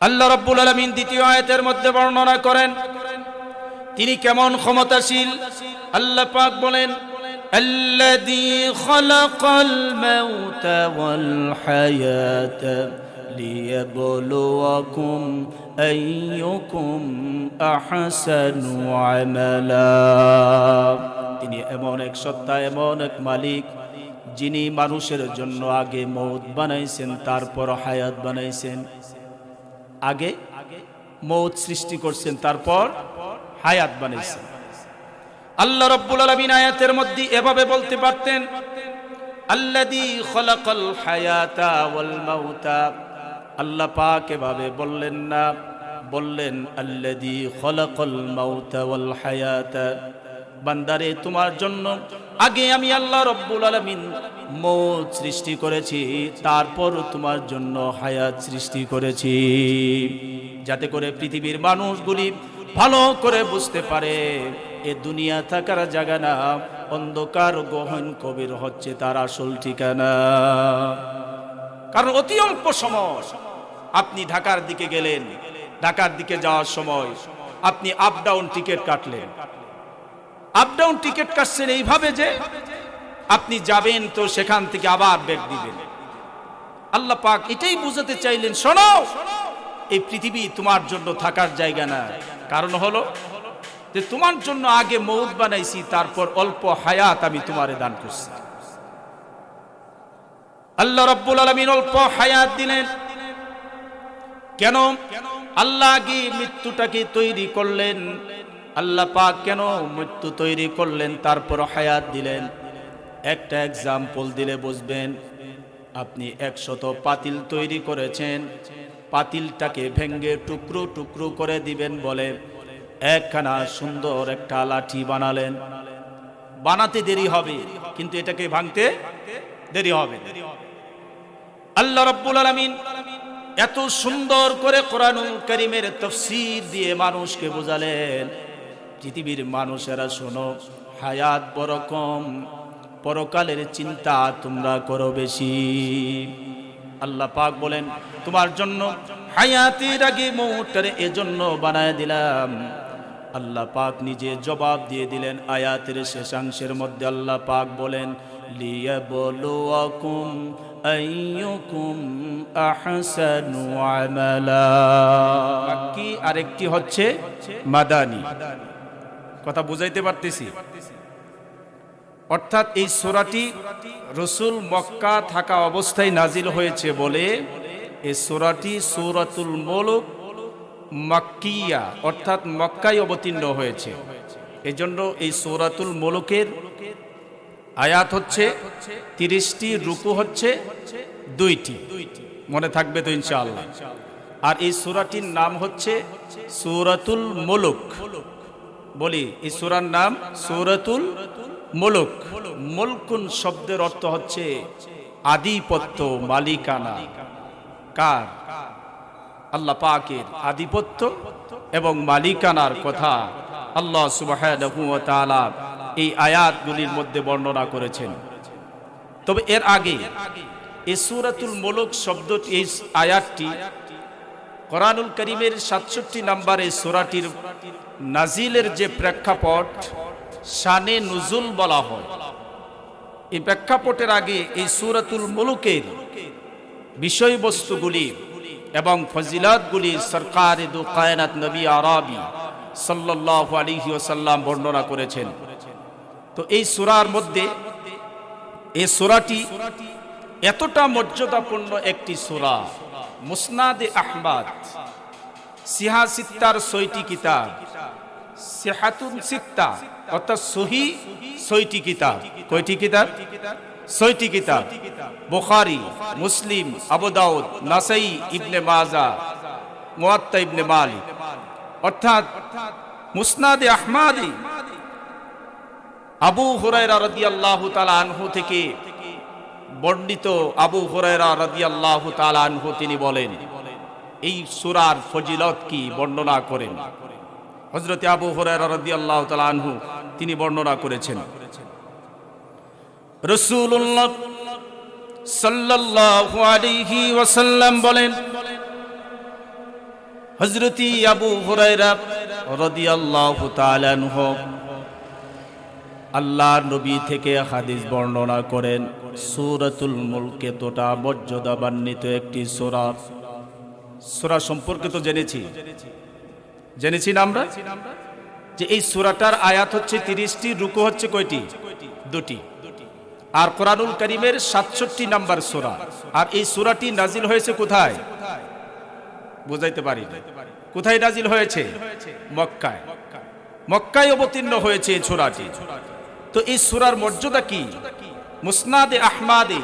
আল্লাহ রাব্বুল আলামিন দ্বিতীয় আয়াতের মধ্যে বর্ণনা করেন তিনি কেমন ক্ষমতাশীল। আল্লাহ পাক বলেন, আল্লাযী খালাকাল মাউতা ওয়াল হায়াতা লিয়াবলুয়াকুম আইয়ুকুম আহসানু আমালা। তিনি এমন এক সত্তা, এমন এক মালিক, যিনি মানুষের জন্য আগে মৌত বানাইছেন, তারপর হায়াত বানাইছেন। আগে মৌত সৃষ্টি করছেন, তারপর হায়াত বানাইছেন। আল্লাহ রাব্বুল আলামিন আয়াতের মধ্যে এভাবে বলতে পারতেন, আল্লাযী খালাকাল হায়াতা ওয়াল মাউতা। আল্লাহ পাক এভাবে বললেন না, বললেন আল্লাযী খালাকাল মাউতা ওয়াল হায়াতা। বান্দারে, তোমার জন্য আগে আমি আল্লাহ রাব্বুল আলামিন মৌত সৃষ্টি করেছি, তারপর তোমার জন্য হায়াত সৃষ্টি করেছি, যাতে করে পৃথিবীর মানুষগুলি ভালো করে বুঝতে পারে এ দুনিয়া থাকার জায়গা না, অন্ধকার গহন কবির হচ্ছে তার আসল ঠিকানা। কারণ অতি অল্প সময় আপনি ঢাকার দিকে গেলেন, ঢাকার দিকে যাওয়ার সময় আপনি আপ ডাউন টিকিট কাটলেন। আপ ডাউন টিকিট কাটছেন এইভাবে যে আপনি যাবেন তো সেখান থেকে আবার ব্যাক দিবেন। আল্লাহ পাক এটাই বুঝাতে চাইলেন, শোনো, এই পৃথিবী তোমার জন্য থাকার জায়গা না। কারণ হলো যে তোমার জন্য আগে মৌত বানাইছি, তারপর অল্প হায়াত আমি তোমারে দান করছি। আল্লাহ রাব্বুল আলামিন অল্প হায়াত দিলেন কেন? আল্লাহ আগে মৃত্যুটাকে তৈরি করলেন। আল্লাহ পাক কেন মৃত্যু তৈরি করলেন, তারপর হায়াত দিলেন? একটা এক্সাম্পল দিলে বুঝবেন। আপনি 100 পাতিল তৈরি করেছেন, পাতিলটাকে ভেঙ্গে টুকরো টুকরো করে দিবেন বলে একখানা সুন্দর একটা লাঠি বানালেন। বানাতে দেরি হবে, কিন্তু এটাকে ভাঙতে দেরি হবে। আল্লাহ রাব্বুল আলামিন এত সুন্দর করে কোরআনুল কারীমের তাফসীর দিয়ে মানুষকে বোঝালেন, পৃথিবীর মানুষেরা শোনো, হায়াত বড় কম, পরকালের চিন্তা তোমরা করো বেশি। আল্লাহ পাক বলেন, তোমার জন্য হায়াতের আগে মৌতটারে এজন্য বানায় দিলাম। আল্লাহ পাক নিজে জবাব দিয়ে দিলেন আয়াতের শেষাংশের মধ্যে। আল্লাহ পাক বলেন, লিয়াবলুয়াকুম আইয়ুকুম আহসানু আমালা। বাকি আরেকটি হচ্ছে মাদানী। কথা বুঝাইতে পারতেছি? অর্থাৎ এই সূরাটি রাসূল মক্কা থাকা অবস্থায় নাজিল হয়েছে বলে এই সূরাটি সূরাতুল মুলক মাক্কিয়া, অর্থাৎ মক্কায় অবতীর্ণ হয়েছে। এজন্য এই সূরাতুল মুলকের আয়াত হচ্ছে 30টি, রুকু হচ্ছে 2টি। মনে থাকবে তো ইনশাআল্লাহ। আর এই সূরাটির নাম হচ্ছে সূরাতুল মুলক। বলি, এই সূরার নাম সূরাতুল মুলক। মুলকুন শব্দের অর্থ হচ্ছে আধিপত্য, মালিকানা। কার? আল্লাহ পাকের আধিপত্য এবং মালিকানার কথা আল্লাহ সুবহানাহু ওয়া তাআলা এই আয়াতগুলির মধ্যে বর্ণনা করেছেন। তবে এর আগে এই সূরাতুল মুলক শব্দটি, এই আয়াতটি কোরআনুল কারীমের 67 নম্বর এই সূরাটির নাজিলের যে প্রেক্ষাপট, শানে নুজুল বলা হয়। এই প্রেক্ষাপটের আগে এই সূরাতুল মুলকের বিষয়বস্তুগুলি এবং ফজিলাতগুলি সরকারে দু কায়নাত নবী আরবি সাল্লাল্লাহু আলাইহি ওয়াসাল্লাম বর্ণনা করেছেন। তো এই সূরার মধ্যে এই সূরাটি এতটা মর্যাদাপূর্ণ একটি সূরা, মুসনাদে আহমদ, সিহা সিত্তার 6টি কিতাব, সিহাতুন সিত্তা অর্থাৎ সহি 6টি কিতাব। কয়টি কিতাব? 6টি কিতাব। বুখারী, মুসলিম, আবু দাউদ, নাসাই, ইবনে মাজাহ, মুয়াত্তা ইবনে মালিক, অর্থাৎ মুসনাদে আহমদে আবু হুরায়রা রাদিয়াল্লাহু তাআলা আনহু থেকে বর্ণিত। আবু হুরায়রা রাদিয়াল্লাহু তাআলা আনহু তিনি বলেন, এই সূরার ফজিলত কি বর্ণনা করেন। হযরত আবু হুরায়রা রাদিয়াল্লাহু তাআলা আনহু তিনি বর্ণনা করেছেন, রাসূলুল্লাহ সাল্লাল্লাহু আলাইহি ওয়াসাল্লাম বলেন, হযরতি আবু হুরায়রা রাদিয়াল্লাহু তাআলা আনহু আল্লাহর নবী থেকে হাদিস বর্ণনা করেন, সূরাতুল মুলক এতটা মর্যাদাবান্বিত একটি সূরা। সূরা সম্পর্কে তো জেনেছি না আমরা যে এই সূরাটার আয়াত হচ্ছে 30টি, রুকু হচ্ছে কয়টি? 2টি। আর কোরআনুল কারীমের 67 নাম্বার সূরা। আর এই সূরাটি নাজিল হয়েছে কোথায়? বুঝাইতে পারি না। কোথায় নাজিল হয়েছে? মক্কায়। মক্কায় অবতীর্ণ হয়েছে এই সূরাটি। তো এই সূরার মর্যাদা কি? মুসনাদে আহমাদে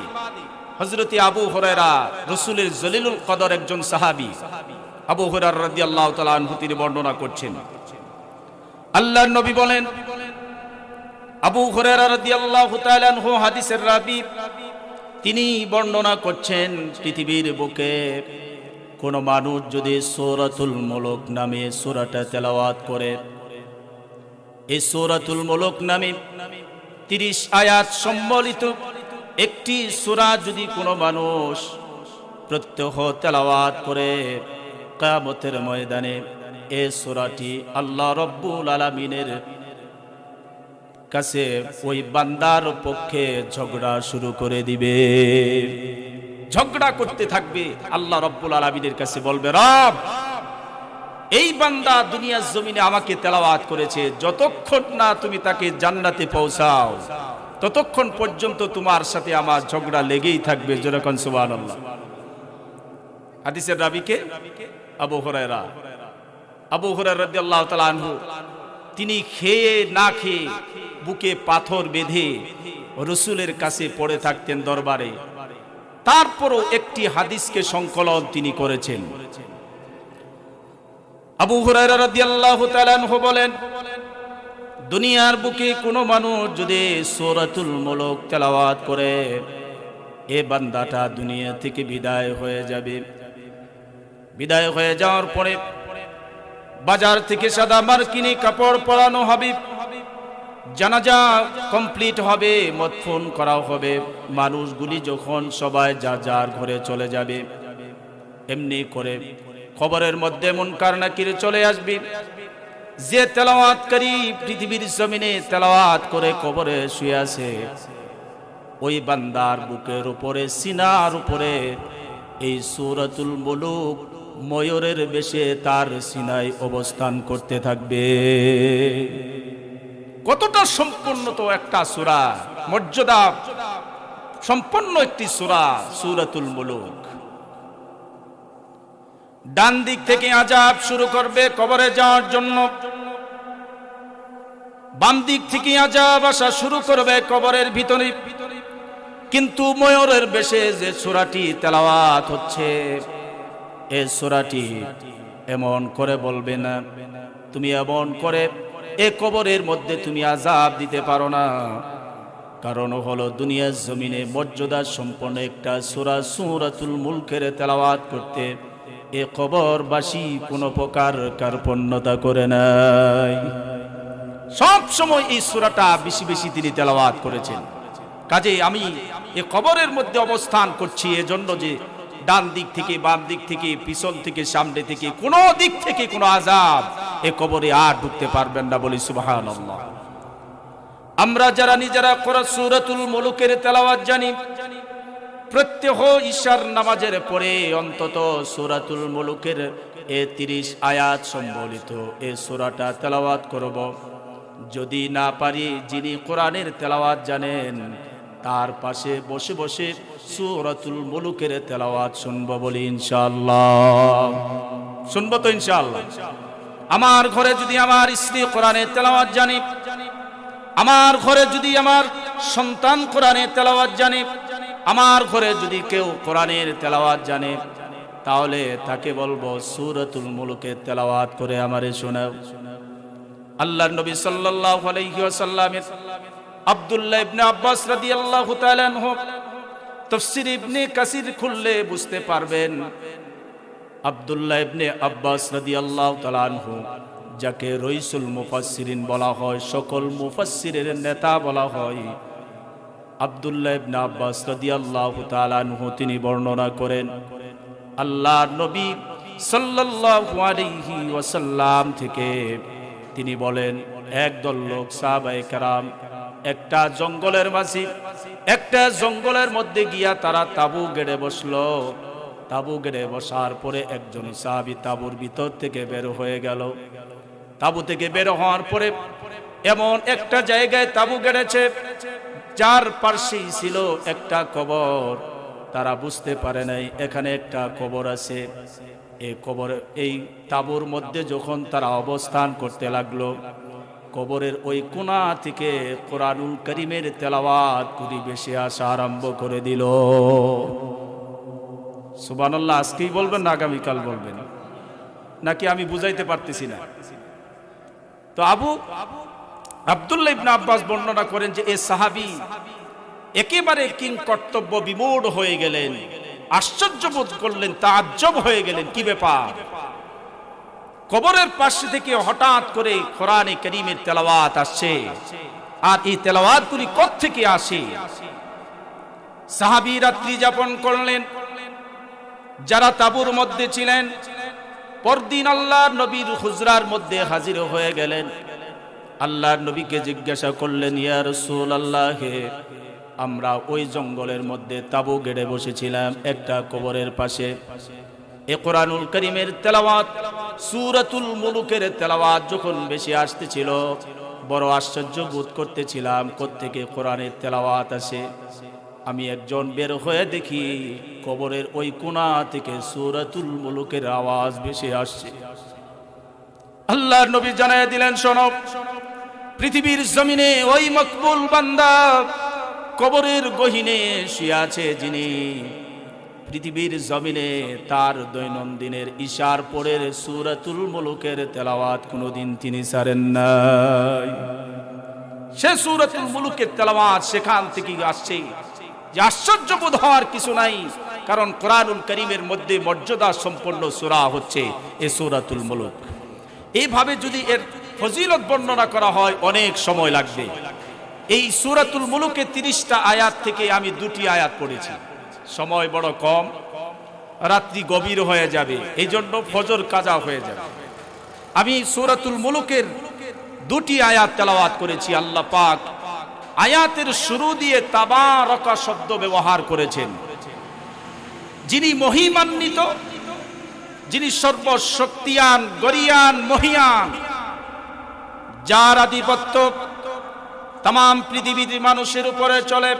হযরতি আবু হুরায়রা, রাসূলের জলিলুল কদর একজন সাহাবী আবু হুরায়রা রাদিয়াল্লাহু তাআলা আনহু তিনি বর্ণনা করছেন, আল্লাহর নবী বলেন, আবু হুরায়রা রাদিয়াল্লাহু তাআলা আনহু হাদিসের রাবী, তিনি বর্ণনা করছেন, পৃথিবীর বুকে কোন মানুষ যদি সূরাতুল মুলক নামে সূরাটা তেলাওয়াত করে, এই সূরাতুল মুলক নামে 30 আয়াত সম্বলিত একটি সূরা যদি কোনো মানুষ প্রত্যহ তেলাওয়াত করে, কিয়ামতের ময়দানে এই সূরাটি আল্লাহ রাব্বুল আলামিনের কাছে ওই বান্দার পক্ষে ঝগড়া শুরু করে দিবে। ঝগড়া করতে থাকবে, আল্লাহ রাব্বুল আলামিনের কাছে বলবে, রব, এই বান্দা দুনিয়ার জমিনে আমাকে তেলাওয়াত করেছে, যতক্ষণ না তুমি তাকে জান্নাতে পৌঁছাও ততক্ষণ পর্যন্ত তোমার সাথে আমার ঝগড়া লেগেই থাকবে। যেরকম সুবহানাল্লাহ। হাদিসের রাবীকে আবু হুরায়রা। আবু হুরায়রা রাদিয়াল্লাহু তাআলা আনহু তিনি খেয়ে না খেয়ে বুকে পাথর বেঁধে রাসূলের কাছে পড়ে থাকতেন দরবারে। তারপরও একটি হাদিসকে সংকলন তিনি করেছেন। আবু হুরায়রা রাদিয়াল্লাহু তাআলা আনহু বলেন, দুনিয়ার বুকে কোনো মানুষ যদি সূরাতুল মুলক তেলাওয়াত করে, এ বান্দাটা দুনিয়া থেকে বিদায় হয়ে যাবে। বিদায় হয়ে যাওয়ার পরে বাজার থেকে সাদা মার্কিনি কাপড় পরানো হবে, জানাজা কমপ্লিট হবে, মদফন করা হবে। মানুষগুলি যখন সবাই যার ঘরে চলে যাবে, এমনি করে কবরের মধ্যে মুনকার নাকির চলে আসবে। যে তেলাওয়াতকারী পৃথিবীর জমিনে তেলাওয়াত করে কবরে শুয়ে আছে, ওই বান্দার বুকের উপরে, সিনার উপরে এই সূরাতুল মুলক ময়ূরের বেশে তার সিনায় অবস্থান করতে থাকবে। কতটা সম্পূর্ণ তো একটা সূরা, মর্যাদা সম্পন্ন একটি সূরা সূরাতুল মুলক। ডান দিক থেকে আযাব শুরু করবে কবরে যাওয়ার জন্য, বাম দিক থেকে আযাব আসা শুরু করবে কবরের ভিতরে। কিন্তু ময়ূরের বেশে যে সূরাটি তেলাওয়াত হচ্ছে, এই সূরাটি এমন করে বলবে না, তুমি এমন করে এ কবরের মধ্যে তুমি আযাব দিতে পারো না। কারণ হলো দুনিয়ার জমিনে মর্যাদা সম্পন্ন একটা সূরা সূরাতুল মুলকের তেলাওয়াত করতে এ কবরবাসী কোনো প্রকার কার্পণ্যতা করে নাই। সব সময় এই সূরাটা বেশি বেশি তিনি তেলাওয়াত করেছেন। কাজে আমি এ কবরের মধ্যে অবস্থান করছি এজন্য যে ডান দিক থেকে, বাম দিক থেকে, পিছন থেকে, সামনে থেকে, কোনো দিক থেকে কোনো আযাব এ কবরে আর ঢুকতে পারবেন না, বলি সুবহানাল্লাহ। আমরা যারা নিজেরা সূরাতুল মুলকের তেলাওয়াত জানি, প্রত্যহ ঈশার নামাজের পরে অন্তত সূরাতুল মুলকের 30 আয়াত সম্বলিত এই সূরাটা তেলাওয়াত করব। যদি না পারি, যিনি কোরআনের তেলাওয়াত জানেন তার পাশে বসে বসে সূরাতুল মুলকের তেলাওয়াত শুনবো, বলি ইনশাআল্লাহ। শুনবো তো ইনশাআল্লাহ। আমার ঘরে যদি আমার স্ত্রী কোরআনের তেলাওয়াত জানে, আমার ঘরে যদি আমার সন্তান কোরআনের তেলাওয়াত জানে, আমার ঘরে যদি কেউ কোরআনের তেলাওয়াত জানে, তাহলে তাকে বলবো সূরাতুল মুলকের তেলাওয়াত করে আমারে শোনাও। আল্লাহর নবী সাল্লাল্লাহু আলাইহি ওয়াসাল্লামের আব্দুল্লাহ ইবনে আব্বাস রাদিয়াল্লাহু তাআলা আনহু তাফসীর ইবনে কাসির খুললে বুঝতে পারবেন, আব্দুল্লাহ ইবনে আব্বাস রাদিয়াল্লাহু তাআলা আনহু, যাকে রাইসুল মুফাসসিরিন বলা হয়, সকল মুফাসসিরের নেতা বলা হয়, আব্দুল্লাহ ইবনে আব্বাস রাদিয়াল্লাহু তাআলা আনহু তিনি বর্ণনা করেন, আল্লাহর নবী সাল্লাল্লাহু আলাইহি ওয়াসাল্লাম থেকে তিনি বলেন, একদল লোক সাহাবায়ে কেরাম একটা জঙ্গলের মাঝে, একটা জঙ্গলের মধ্যে গিয়া তারা তাবু গেড়ে বসলো। তাবু গেড়ে বসার পরে একজন সাহাবী তাবুর ভিতর থেকে বের হয়ে গেল। তাবু থেকে বের হওয়ার পরে এমন একটা জায়গায় তাবু গেড়েছে যার পাশেই ছিল একটা কবর। তারা বুঝতে পারে নাই এখানে একটা কবর আছে। এই কবর, এই তাবুর মধ্যে যখন তারা অবস্থান করতে লাগলো, কবরের ওই কোণা থেকে কোরআনুল কারীমের তেলাওয়াত করে বেশি আসা আরম্ভ করে দিল। সুবহানাল্লাহ। আজকেই বলবেন না আগামীকাল বলবেন, নাকি আমি বুঝাইতে পারতেছি না? তো আব্দুল্লাহ ইবনে আব্বাস বর্ণনা করেন যে এই সাহাবী একেবারে কিং কর্তব্য বিমূঢ় হয়ে গেলেন, আশ্চর্য বোধ করলেন, তাজ্জব হয়ে গেলেন, কি ব্যাপার? কবরের পাশে থেকে হঠাৎ করে কোরআনে কারীমের তেলাওয়াত আসছে, আর এই তেলাওয়াতগুলি কোত্থেকে আসে? সাহাবী রাত্রি যাপন করলেন। যারা তাবুর মধ্যে ছিলেন পরদিন আল্লাহর নবীর হুজরার মধ্যে হাজির হয়ে গেলেন। আল্লাহর নবীকে জিজ্ঞাসা করলেন, ইয়া রাসূলুল্লাহ, আমরা ওই জঙ্গলের মধ্যে তাবু গেড়ে বসেছিলাম একটা কবরের পাশে। এ কোরআনুল কারীমের তেলাওয়াত, সূরাতুল মুলুকের তেলাওয়াত যখন বেশি আসতেছিল, বড় আশ্চর্য বোধ করতেছিলাম কোত্থেকে কোরআনের তেলাওয়াত আসে। আমি একজন বের হয়ে দেখি কবরের ওই কোণা থেকে সূরাতুল মুলুকের আওয়াজ বেশি আসছে। আল্লাহর নবী জানায়া দিলেন, শোনো, পৃথিবীর জমিনে ওই মকবুল বান্দা কবরের গহীনে শুয়ে আছে, যিনি পৃথিবীর জমিনে তার দৈনন্দিনের ইশার পরের সূরাতুল মুলুকের তেলাওয়াত কোনোদিন তিনি ছাড়েন নাই। সে সূরাতুল মুলুকের তেলাওয়াত সেখান থেকে আসছে। যে আশ্চর্য বোধ হওয়ার কিছু নাই, কারণ কোরআনুল কারীমের মধ্যে মর্যাদা সম্পন্ন সূরা হচ্ছে এই সূরাতুল মুলুক। এইভাবে যদি এর ফজিলত বর্ণনা করা হয় অনেক সময় লাগবে। এই সূরাতুল মুলুকের 30টা আয়াত থেকে আমি 2টি আয়াত পড়েছি, সময় বড় কম, রাত্রি গভীর হয়ে যাবে, এই জন্য ফজর কাজা হয়ে যাবে। আমি সূরাতুল মুলুকের 2টি আয়াত তেলাওয়াত করেছি। আল্লাহ পাক আয়াতের শুরু দিয়ে তাবারাকা শব্দ ব্যবহার করেছেন। যিনি মহিমান্বিত, যিনি সর্বশক্তিয়ান, গরিয়ান, মহিয়ান, যার আধিপত্য তাম পৃথিবীর মানুষের উপরে চলে,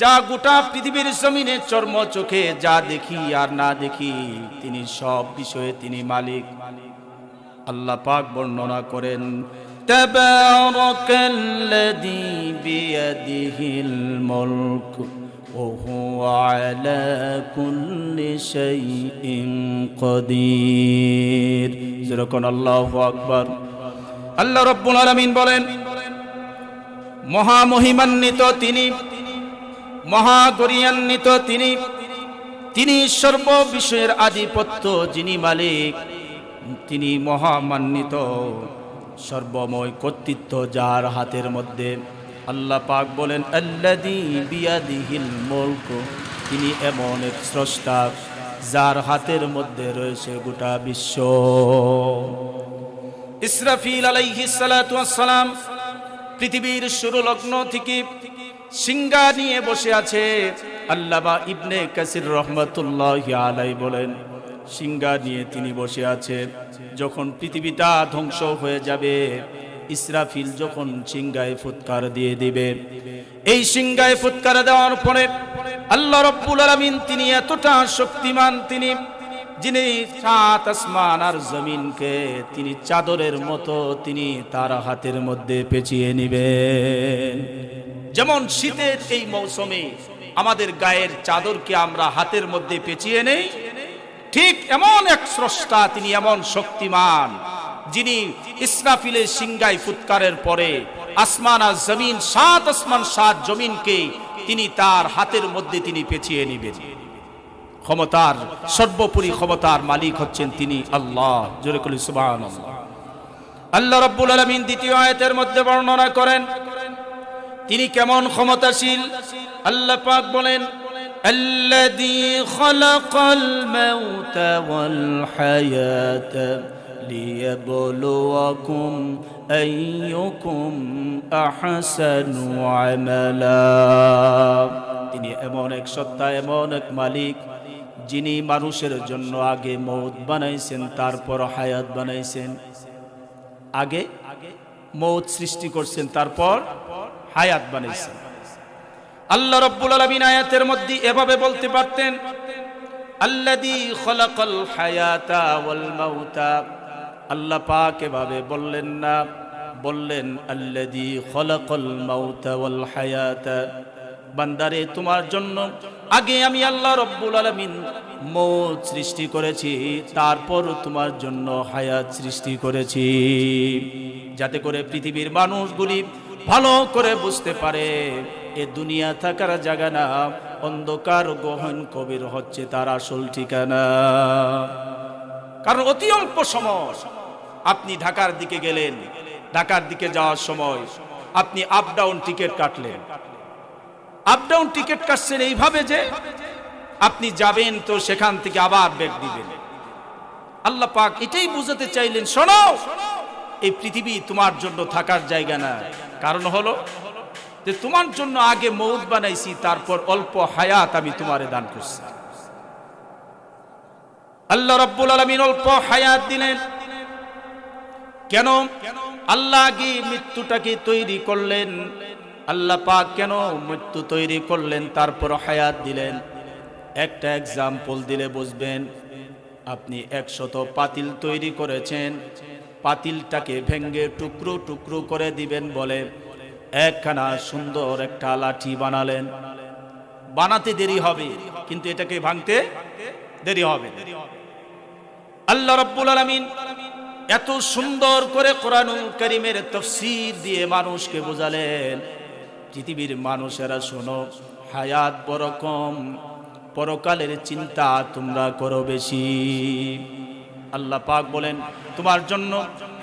যা গোটা পৃথিবীর জমিনে চর্ম চোখে যা দেখি আর না দেখি, তিনি সব বিষয়ে তিনি মালিক। আল্লাহ পাক বর্ণনা করেন, তাবারাকাল্লাযী বিয়াদিহিল মুলক ওয়া হুয়া আলা কুল্লি শাইইন কাদির। যেরকম আল্লাহু আকবার। আল্লাহ রাব্বুল আলামিন বলেন, মহামহিমান্বিত তিনি, মহাগরিয়ান্বিত তিনি, তিনি সর্ব বিষয়ের আধিপত্য যিনি মালিক, তিনি মহামান্বিত, সর্বময় কর্তৃত্ব যার হাতের মধ্যে। আল্লাহ পাক বলেন, আল্লাযী বিয়াদিহিল মুলক, তিনি এমন এক স্রষ্টা যার হাতের মধ্যে রয়েছে গোটা বিশ্ব। ইসরাফিল আলাইহিস সালাতু ওয়াস সালাম পৃথিবীর শুরু লগ্ন থেকে সিংহা নিয়ে বসে আছে। আল্লামা ইবনে কাসির রহমাতুল্লাহি আলাইহি বলেন, সিংহা নিয়ে তিনি বসে আছে। যখন পৃথিবীটা ধ্বংস হয়ে যাবে, ইসরাফিল যখন সিংহায় ফুৎকার দিয়ে দিবে, এই সিংহায় ফুৎকার দেওয়ার পরে আল্লাহ রাব্বুল আলামিন তিনি এতটা শক্তিমান, তিনি যিনি সাত আসমান আর জমিনকে তিনি চাদরের মতো তিনি তার হাতের মধ্যে পেঁচিয়ে নেবেন। যেমন শীতের এই মৌসুমে আমাদের গায়ের চাদরকে আমরা হাতের মধ্যে পেঁচিয়ে নেই, ঠিক এমন এক স্রষ্টা, তিনি এমন শক্তিমান, যিনি ইসরাফিলের সিংহায় ফুৎকারের পরে আসমান আর জমিন, সাত আসমান সাত জমিনকে তিনি তার হাতের মধ্যে তিনি পেঁচিয়ে নেবেন। ক্ষমতার, সর্বোপরি ক্ষমতার মালিক হচ্ছেন তিনি আল্লাহ। জোরে বলি সুবহানাল্লাহ। আল্লাহ রাব্বুল আলামিন দ্বিতীয় আয়াতের মধ্যে বর্ণনা করেন তিনি কেমন ক্ষমতাশীল। আল্লাহ পাক বলেন, الذي خلق الموت والحياة ليبلوكم أيكم أحسن عملا তিনি এমন এক সত্তা, এমন এক মালিক, যিনি মানুষের জন্য আগে মৌত বানাইছেন, তারপর হায়াত বানাইছেন। আগে মৌত সৃষ্টি করছেন, তারপর হায়াত বানাইছেন। আল্লাহ রাব্বুল আলামিন আয়াতের মধ্যে এভাবে বলতে পারতেন, আল্লাযী খলাকাল হায়াতা ওয়াল মাউতা। আল্লাহ পাক এভাবে বললেন না, বললেন আল্লাযী খলাকাল মাউতা ওয়াল হায়াতা। বান্দারে, তোমার জন্য আগে আমি আল্লাহ রাব্বুল আলামিন মৌত সৃষ্টি করেছি, তারপর তোমার জন্য হায়াত সৃষ্টি করেছি, যাতে করে পৃথিবীর মানুষগুলি ভালো করে বুঝতে পারে এ দুনিয়া থাকার জায়গা না, অন্ধকার গহন কবির হচ্ছে তার আসল ঠিকানা। কারণ অতি অল্প সময় আপনি ঢাকার দিকে গেলেন, ঢাকার দিকে যাওয়ার সময় আপনি আপ ডাউন টিকিট কাটলেন। আপ ডাউন টিকিট কাটছেন এইভাবে যে আপনি যাবেন তো সেখান থেকে আবার ব্যাক দিবেন। আল্লাহ পাক এটাই বুঝাতে চাইলেন, শোনো, এই পৃথিবী তোমার জন্য থাকার জায়গা না। কারণ হলো যে তোমার জন্য আগে মৌত বানাইছি, তারপর অল্প হায়াত আমি তোমারে দান করছি। আল্লাহ রাব্বুল আলামিন অল্প হায়াত দিলেন কেন? আল্লাহ আগে মৃত্যুটাকে তৈরি করলেন। আল্লাহ পাক কেন মৃত্যু তৈরি করলেন, তারপর হায়াত দিলেন? একটা এক্সাম্পল দিলে বুঝবেন। আপনি 100 পাতিল তৈরি করেছেন, পাতিলটাকে ভেঙ্গে টুকরো টুকরো করে দিবেন বলে একখানা সুন্দর একটা লাঠি বানালেন। বানাতে দেরি হবে, কিন্তু এটাকে ভাঙতে দেরি হবে। আল্লাহ রাব্বুল আলামিন এত সুন্দর করে কোরআনুল কারীমের তাফসীর দিয়ে মানুষকে বোঝালেন, পৃথিবীর মানুষেরা শোনো, হায়াত বড় কম, পরকালের চিন্তা তোমরা করো বেশি। আল্লাহ পাক বলেন, তোমার জন্য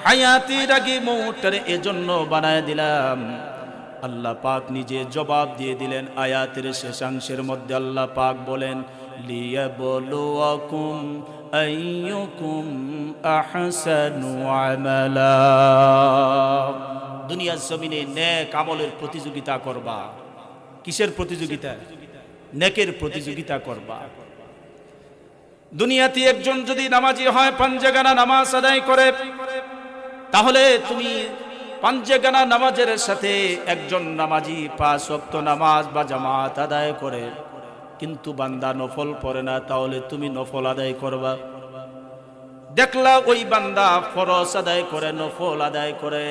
হায়াতের আগে মৌতটারে এজন্য বানায় দিলাম। আল্লাহ পাক নিজে জবাব দিয়ে দিলেন আয়াতের শেষাংশের মধ্যে। আল্লাহ পাক বলেন, লিয়াবলুয়াকুম আইয়ুকুম আহসানু আমালা। দুনিয়ার জমিনে নেক আমলের প্রতিযোগিতা করবা। কিসের প্রতিযোগিতা? নেকের প্রতিযোগিতা করবা। দুনিয়াতে একজন যদি নামাজি হয়, পাঞ্জেগানা নামাজ আদায় করে, তাহলে তুমি পাঞ্জেগানা নামাজের সাথে একজন নামাজি 5 ওয়াক্ত নামাজ বা জামাত আদায় করে, কিন্তু বান্দা নফল পড়ে না, তাহলে তুমি নফল আদায় করবা। দেখলা ওই বান্দা ফরজ আদায় করে, নফল আদায় করে,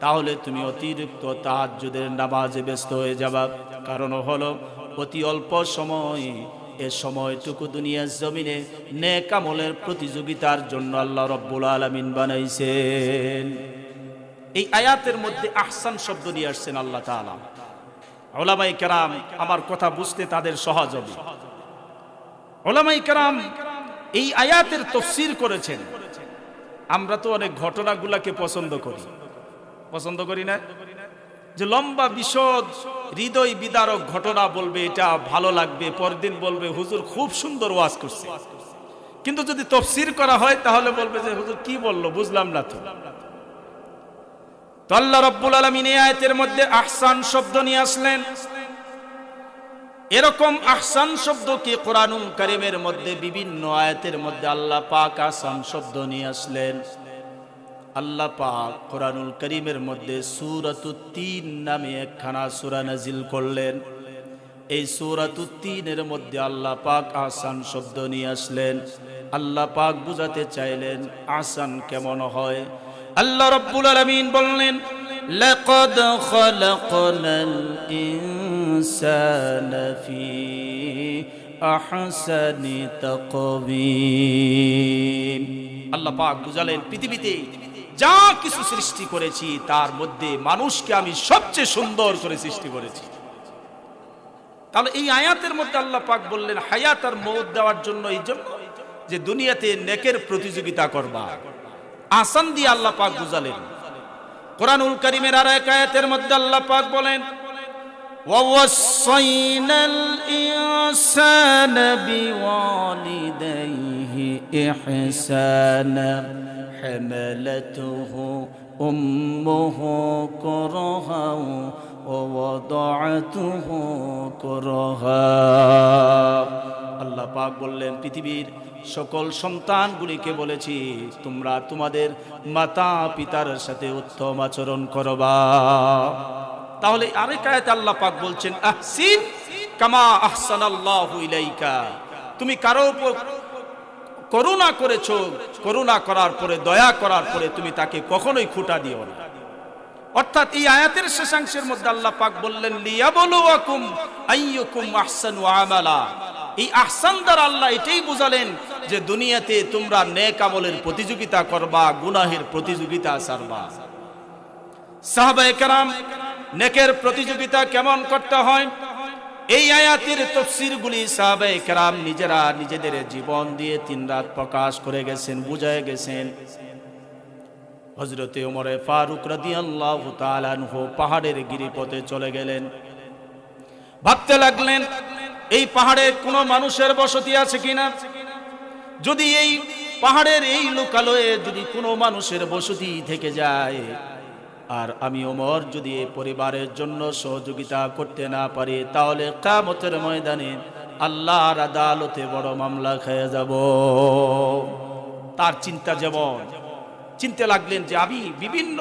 তাহলে তুমি অতিরিক্ত তাহাজ্জুদের নামাজে ব্যস্ত হয়ে যাবা। কারণ হলো অতি অল্প সময়, এ সময়টুকু দুনিয়ার জমিনে নেক আমলের প্রতিযোগিতার জন্য আল্লাহ রাব্বুল আলামিন বানাইছেন। এই আয়াতের মধ্যে আহসান শব্দ নিয়ে আসছেন আল্লাহ তাআলা। উলামায়ে কেরাম, আমার কথা বুঝতে তাদের সহজ হবে। উলামায়ে কেরাম এই আয়াতের তাফসীর করেছেন। আমরা তো অনেক ঘটনাগুলোকে পছন্দ করি না? যে লম্বা বিশদ হৃদয় বিদারক ঘটনা বলবে, এটা ভালো লাগবে, পরদিন বলবে হুজুর খুব সুন্দর ওয়াজ করছে। কিন্তু যদি তাফসীর করা হয় তাহলে বলবে যে হুজুর কি বললো, বুঝলাম না তো। তো আল্লাহ রাব্বুল আলামিন এই আয়াতের মধ্যে আহসান শব্দ নিয়ে আসলেন। এরকম আহসান শব্দ কি কোরআনুল কারীমের মধ্যে বিভিন্ন আয়াতের মধ্যে আল্লাহ পাক আহসান শব্দ নিয়ে আসলেন। আল্লাহ পাক কোরআনুল কারীমের মধ্যে সূরাতুত তিন নামে একখানা সূরা নাজিল করলেন। এই সূরাতুত তিনের মধ্যে আল্লাহ পাক আহসান শব্দ নিয়ে আসলেন। আল্লাহ পাক বুঝাতে চাইলেন আহসান কেমন হয়। আল্লাহ রাব্বুল আলামিন বললেন, লাকাদ খালাকনাল ইনসানা ফি আহসানি তাকওয়িম। আল্লাহ পাক বুঝালেন পৃথিবীতে যা কিছু সৃষ্টি করেছি তার মধ্যে মানুষকে আমি সবচেয়ে সুন্দর করে সৃষ্টি করেছি। তাহলে এই আয়াতের মধ্যে আল্লাহ পাক বললেন হায়াত আর মওত দেওয়ার জন্য, এই জন্য যে দুনিয়াতে নেকের প্রতিযোগিতা করবা। আহসান দিয়ে আল্লাহ পাক বুঝালেন। কোরআনুল কারীমের আর এক আয়াতের মধ্যে আল্লাহ পাক বলেন, ووصينا الإنسان بوالديه إحسانا حملته أمه كرها ووضعته كرها আল্লাহ পাক বললেন পৃথিবীর সকল সন্তানগুলিকে বলেছি তোমরা তোমাদের মাতা পিতার সাথে উত্তম আচরণ করবা। তাহলে আরেক আয়াতে আল্লাহ পাক বলছেন আহসিন কামা আহসানাল্লাহু ইলাইকা, তুমি কারো উপর করুণা করেছো, করুণা করার পরে দয়া করার পরে তুমি তাকে কখনোই খুঁটা দিও না। অর্থাৎ এই আয়াতের শেষাংশের মধ্যে আল্লাহ পাক বললেন লিয়াবলুয়াকুম আইয়ুকুম আহসানু আমালা। এই আহসান দ্বারা আল্লাহ এটাই বুঝালেন যে দুনিয়াতে তোমরা নেক আমলের প্রতিযোগিতা করবা, গুনাহের প্রতিযোগিতা ছাড়বা। সাহাবায়ে কেরাম নেকের প্রতিযোগিতা কেমন করতে হয় এই আয়াতের তাফসীরগুলি সাহাবায়ে কেরাম নিজেরা নিজেদের জীবন দিয়ে 3 রাত প্রকাশ করে গেছেন, বুঝায় গেছেন। হযরতে ওমর ফারুক রাদিয়াল্লাহু তাআলা আনহু পাহাড়ের গিরিপথে চলে গেলেন, ভাবতে লাগলেন এই পাহাড়ে কোনো মানুষের বসতি আছে কিনা, যদি এই পাহাড়ের এই লোকালয়ে যদি কোনো মানুষের বসতি থেকে যায় আর আমি ওমর যদি এই পরিবারের জন্য সহযোগিতা করতে না পারি তাহলে কিয়ামতের ময়দানে আল্লাহর আদালতে বড় মামলা খেয়ে যাব। তার চিন্তা যেমন, চিনতে লাগলেন যে আমি বিভিন্ন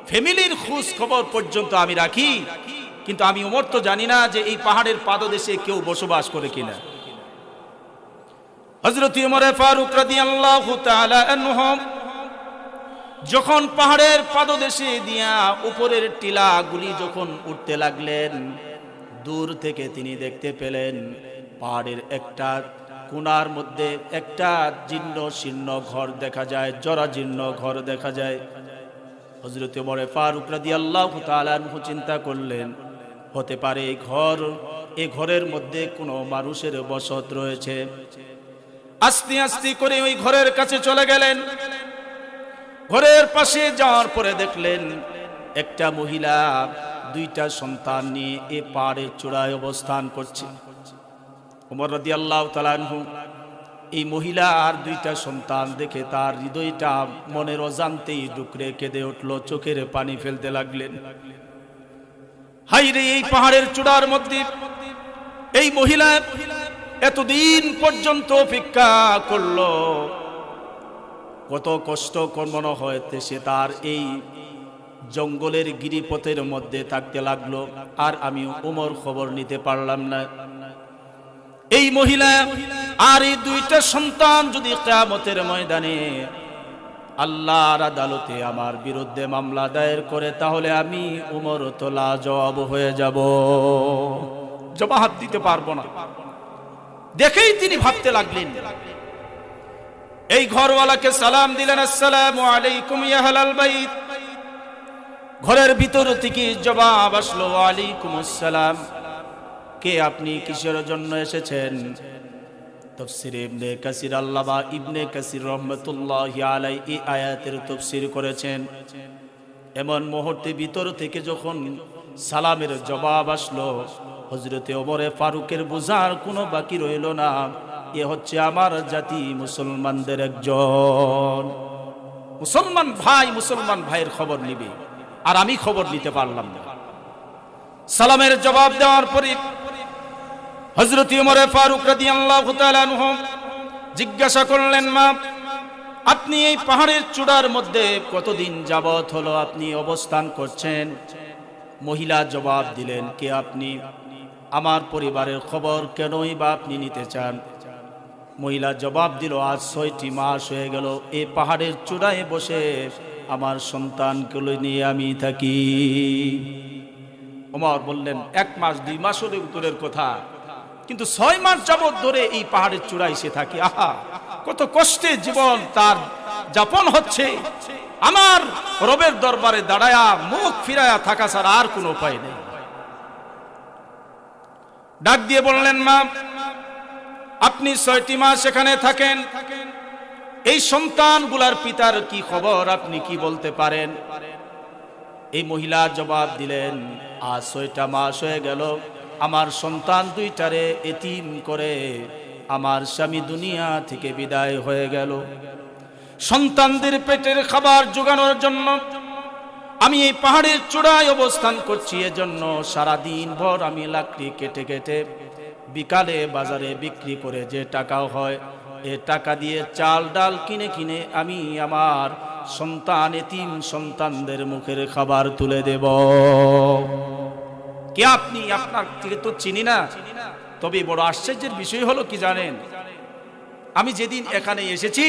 ফ্যামিলির খোঁজ খবর পর্যন্ত আমি রাখি, কিন্তু আমি ওমর তো জানি না যে এই পাহাড়ের পাদদেশে কেউ বসবাস করে কিনা। হযরত ওমর ফারুক রাদিয়াল্লাহু তাআলা আনহু যখন পাহাড়ের পাদদেশে দিয়া উপরের টিলাগুলি যখন উঠতে লাগলেন, দূর থেকে তিনি দেখতে পেলেন পাহাড়ের একটা কোণার মধ্যে একটা জীর্ণ শীর্ণ ঘর দেখা যায়, জরাজীর্ণ ঘর দেখা যায়। হযরত ওমর ফারুক রাদিয়াল্লাহু তাআলা আনহু চিন্তা করলেন হতে পারে এই ঘরের মধ্যে কোনো মানুষের বসত রয়েছে। আস্তে আস্তে করে ওই ঘরের কাছে চলে গেলেন। ঘরের পাশে যাওয়ার পরে দেখলেন একটা মহিলা 2টা সন্তান নিয়ে এই পাহাড়ের চূড়ায় অবস্থান করছে। ওমর রাদিয়াল্লাহু তাআলা আনহু এই মহিলা আর 2টা সন্তান দেখে তার হৃদয়টা মনের অজান্তেই ডুকরে কেঁদে উঠল, চোখের পানি ফেলতে লাগলেন। হায়রে, এই পাহাড়ের চূড়ার মধ্যে এই মহিলা এতদিন পর্যন্ত অপেক্ষা করলো, কত কষ্ট মনে হয়েছে সে তার এই জঙ্গলের গিরিপথের মধ্যে থাকতে লাগলো, আর আমি ওমর খবর নিতে পারলাম না। এই মহিলা আর এই 2টা সন্তান যদি কিয়ামতের ময়দানে আল্লাহর আদালতে আমার বিরুদ্ধে মামলা দায়ের করে তাহলে আমি ওমর তো লাজবাব হয়ে যাব, জবাব দিতে পারবো না। দেখেই তিনি ভাবতে লাগলেন। এই ঘরওয়ালাকে সালাম দিলেন, আসসালামু আলাইকুম ইয়া আহলাল বাইত। ঘরের ভিতর থেকে জবাব আসলো, ওয়ালাইকুম আসসালাম। কে আপনি, কিসের জন্য এসেছেন? তাফসীরে ইবনে কাসির আল্লামা ইবনে কাসির রাহমাতুল্লাহি আলাইহি এই আয়াতের তাফসীর করেছেন। এমন মুহূর্তে ভিতর থেকে যখন সালামের জবাব আসলো, হযরতে ওমর ফারুকের বুঝার কোনো বাকি রইল না, এ হচ্ছে আমার জাতি মুসলমানদের একজন মুসলমান ভাইয়ের খবর নিবে, আর আমি খবর নিতে পারলাম না। সালামের জবাব দেওয়ার পরে হযরত ওমর ফারুক রাদিয়াল্লাহু তাআলা আনহু জিজ্ঞাসা করলেন, মা, আপনি এই পাহাড়ের চূড়ার মধ্যে কতদিন যাবত হলো আপনি অবস্থান করছেন? মহিলা জবাব দিলেন, কে আপনি? আমার পরিবারের খবর কেনই বা আপনি নিতে চান? মহিলা জবাব দিল, আজ 6টি মাস হয়ে গেল এই পাহাড়ের চূড়ায় বসে আমার সন্তানগুলো নিয়ে আমি থাকি। ওমর বললেন, 1 মাস 2 মাস হলে উত্তরের কথা, কিন্তু 6 মাস যাবত ধরে এই পাহাড়ের চূড়ায় সে থাকে। আহা, কত কষ্টে জীবন তার যাপন হচ্ছে। আমার রবের দরবারে দাঁড়ায়া মুখ ফিরায়া থাকা ছাড়া আর কোনো উপায় নেই। ডাক দিয়ে বললেন, মা, আপনি 6টি মাস এখানে থাকেন, এই সন্তানগুলার পিতার কি খবর আপনি কি বলতে পারেন? এই মহিলা জবাব দিলেন, আজ 6টা মাস হয়ে গেল আমার সন্তান দুইটারে এতিম করে আমার স্বামী দুনিয়া থেকে বিদায় হয়ে গেল। সন্তানদের পেটের খাবার জোগানোর জন্য আমি এই পাহাড়ের চূড়ায় অবস্থান করছি। এজন্য সারাদিন ভর আমি লাকড়ি কেটে কেটে বিকালে বাজারে বিক্রি করে যে টাকা হয়, এ টাকা দিয়ে চাল ডাল কিনে কিনে আমি আমার সন্তান এতিম সন্তানদের মুখের খাবার তুলে দেব। কে আপনি? আপনার থেকে তো চিনি না। তবে বড় আশ্চর্যের বিষয় হলো কি জানেন, আমি যেদিন এখানে এসেছি,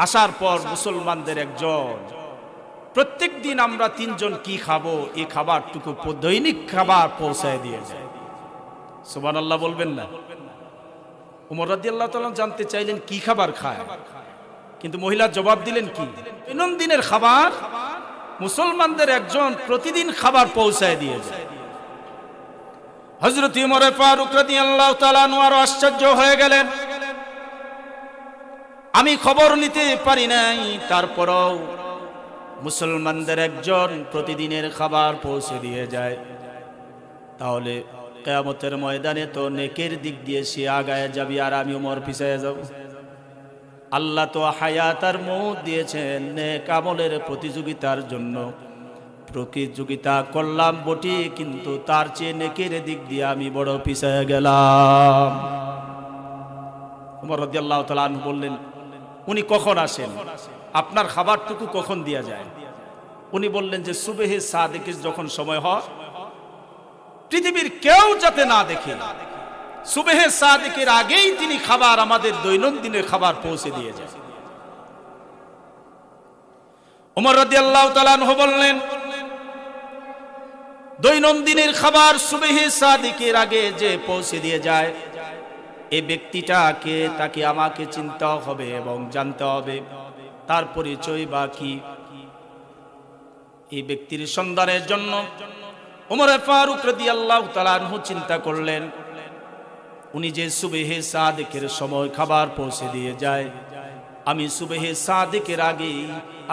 আসার পর মুসলমানদের একজন, প্রত্যেক দিন আমরা 3 জন কি খাবো এই খাবারটুকু দৈনিক খাবার পৌঁছায় দিয়ে যায়। সুবহানাল্লাহ বলবেন না? উমর রাদিয়াল্লাহু তাআলা জানতে চাইলেন কি খাবার খায়, কিন্তু মহিলা জবাব দিলেন কি, দৈনন্দিনের খাবার মুসলমানদের একজন প্রতিদিন খাবার পৌঁছায় দিয়ে যায়। হযরত উমর ফারুক রাদিয়াল্লাহু তাআলা আরো আশ্চর্য হয়ে গেলেন। আমি খবর নিতে পারি নাই, তারপরও মুসলমানদের একজন প্রতিদিনের খাবার পৌঁছে দিয়ে যায়, তাহলে কিয়ামতের ময়দানে তো নেকের দিক দিয়ে সে আগায় যাবে আর আমি উমর পিছায় যাব। আল্লাহ তো হায়াত আর মউত দিয়েছেন নেক আমলের প্রতিযোগিতার জন্য। প্রতিযোগিতা করলাম বটে, কিন্তু তার চেয়ে নেকের দিক দিয়ে আমি বড় পিছায় গেলাম। উমর রাদিয়াল্লাহু তাআলা আনহু বললেন, উনি কখন আসেন? আপনার খাবারটুকু কখন দেয়া যায়? উনি বললেন যে সুবহে সাদিকের যখন সময় হয়, পৃথিবীর কেউ যাতে না দেখে, সুবহে সাদিকের আগেই তিনি খাবার, আমাদের দৈনন্দিনের খাবার পৌঁছে দিয়ে যায়। ওমর রাদিয়াল্লাহু তাআলা আনহু বললেন, দৈনন্দিনের খাবার সুবহে সাদিকের আগে যে পৌঁছে দিয়ে যায়, এই ব্যক্তিটাকে তাকে আমাকে চিনতে হবে এবং জানতে হবে তার পরিচয় বা কি। এই ব্যক্তির সন্ধানের জন্য ওমর ফারুক রাদিয়াল্লাহু তাআলা আনহু চিন্তা করলেন, উনি যে সুবহে সাদিকের সময় খাবার পৌঁছে দিয়ে যায়, আমি সুবহে সাদিকের আগেই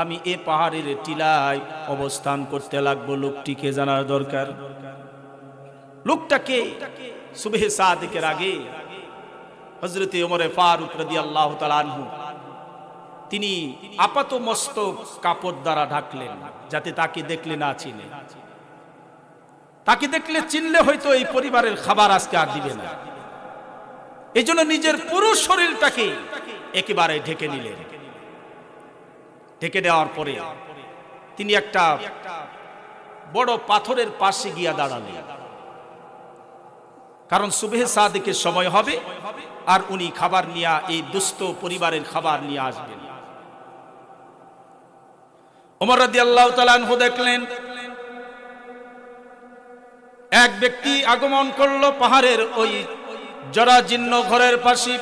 আমি এ পাহাড়ের টিলায় অবস্থান করতে লাগবো। লোকটিকে জানার দরকার। লোকটাকে সুবহে সাদিকের আগে হযরত ওমর ফারুক রাদিয়াল্লাহু তাআলা আনহু তিনি আপাত মস্তক কাপড় দ্বারা ঢাকলেন, যাতে তাকে দেখলে না চিনে। তাকে দেখলে চিনলে হয়তো এই পরিবারের খাবার আজকে আর দিবে না। এই জন্য নিজের পুরো শরীরটাকে একেবারে ঢেকে নিলেন। ঢেকে দেওয়ার পরে তিনি একটা বড় পাথরের পাশে গিয়া দাঁড়ালেন, কারণ সুবহে সাদিকের সময় হবে আর উনি খাবার নিয়ে, এই দুস্থ পরিবারের খাবার নিয়ে আসবেন। ওমর রাদিয়াল্লাহু তাআলা আনহু দেখলেন এক ব্যক্তি আগমন করলো পাহাড়ের ওই জরাজীর্ণ ঘরের পাশে,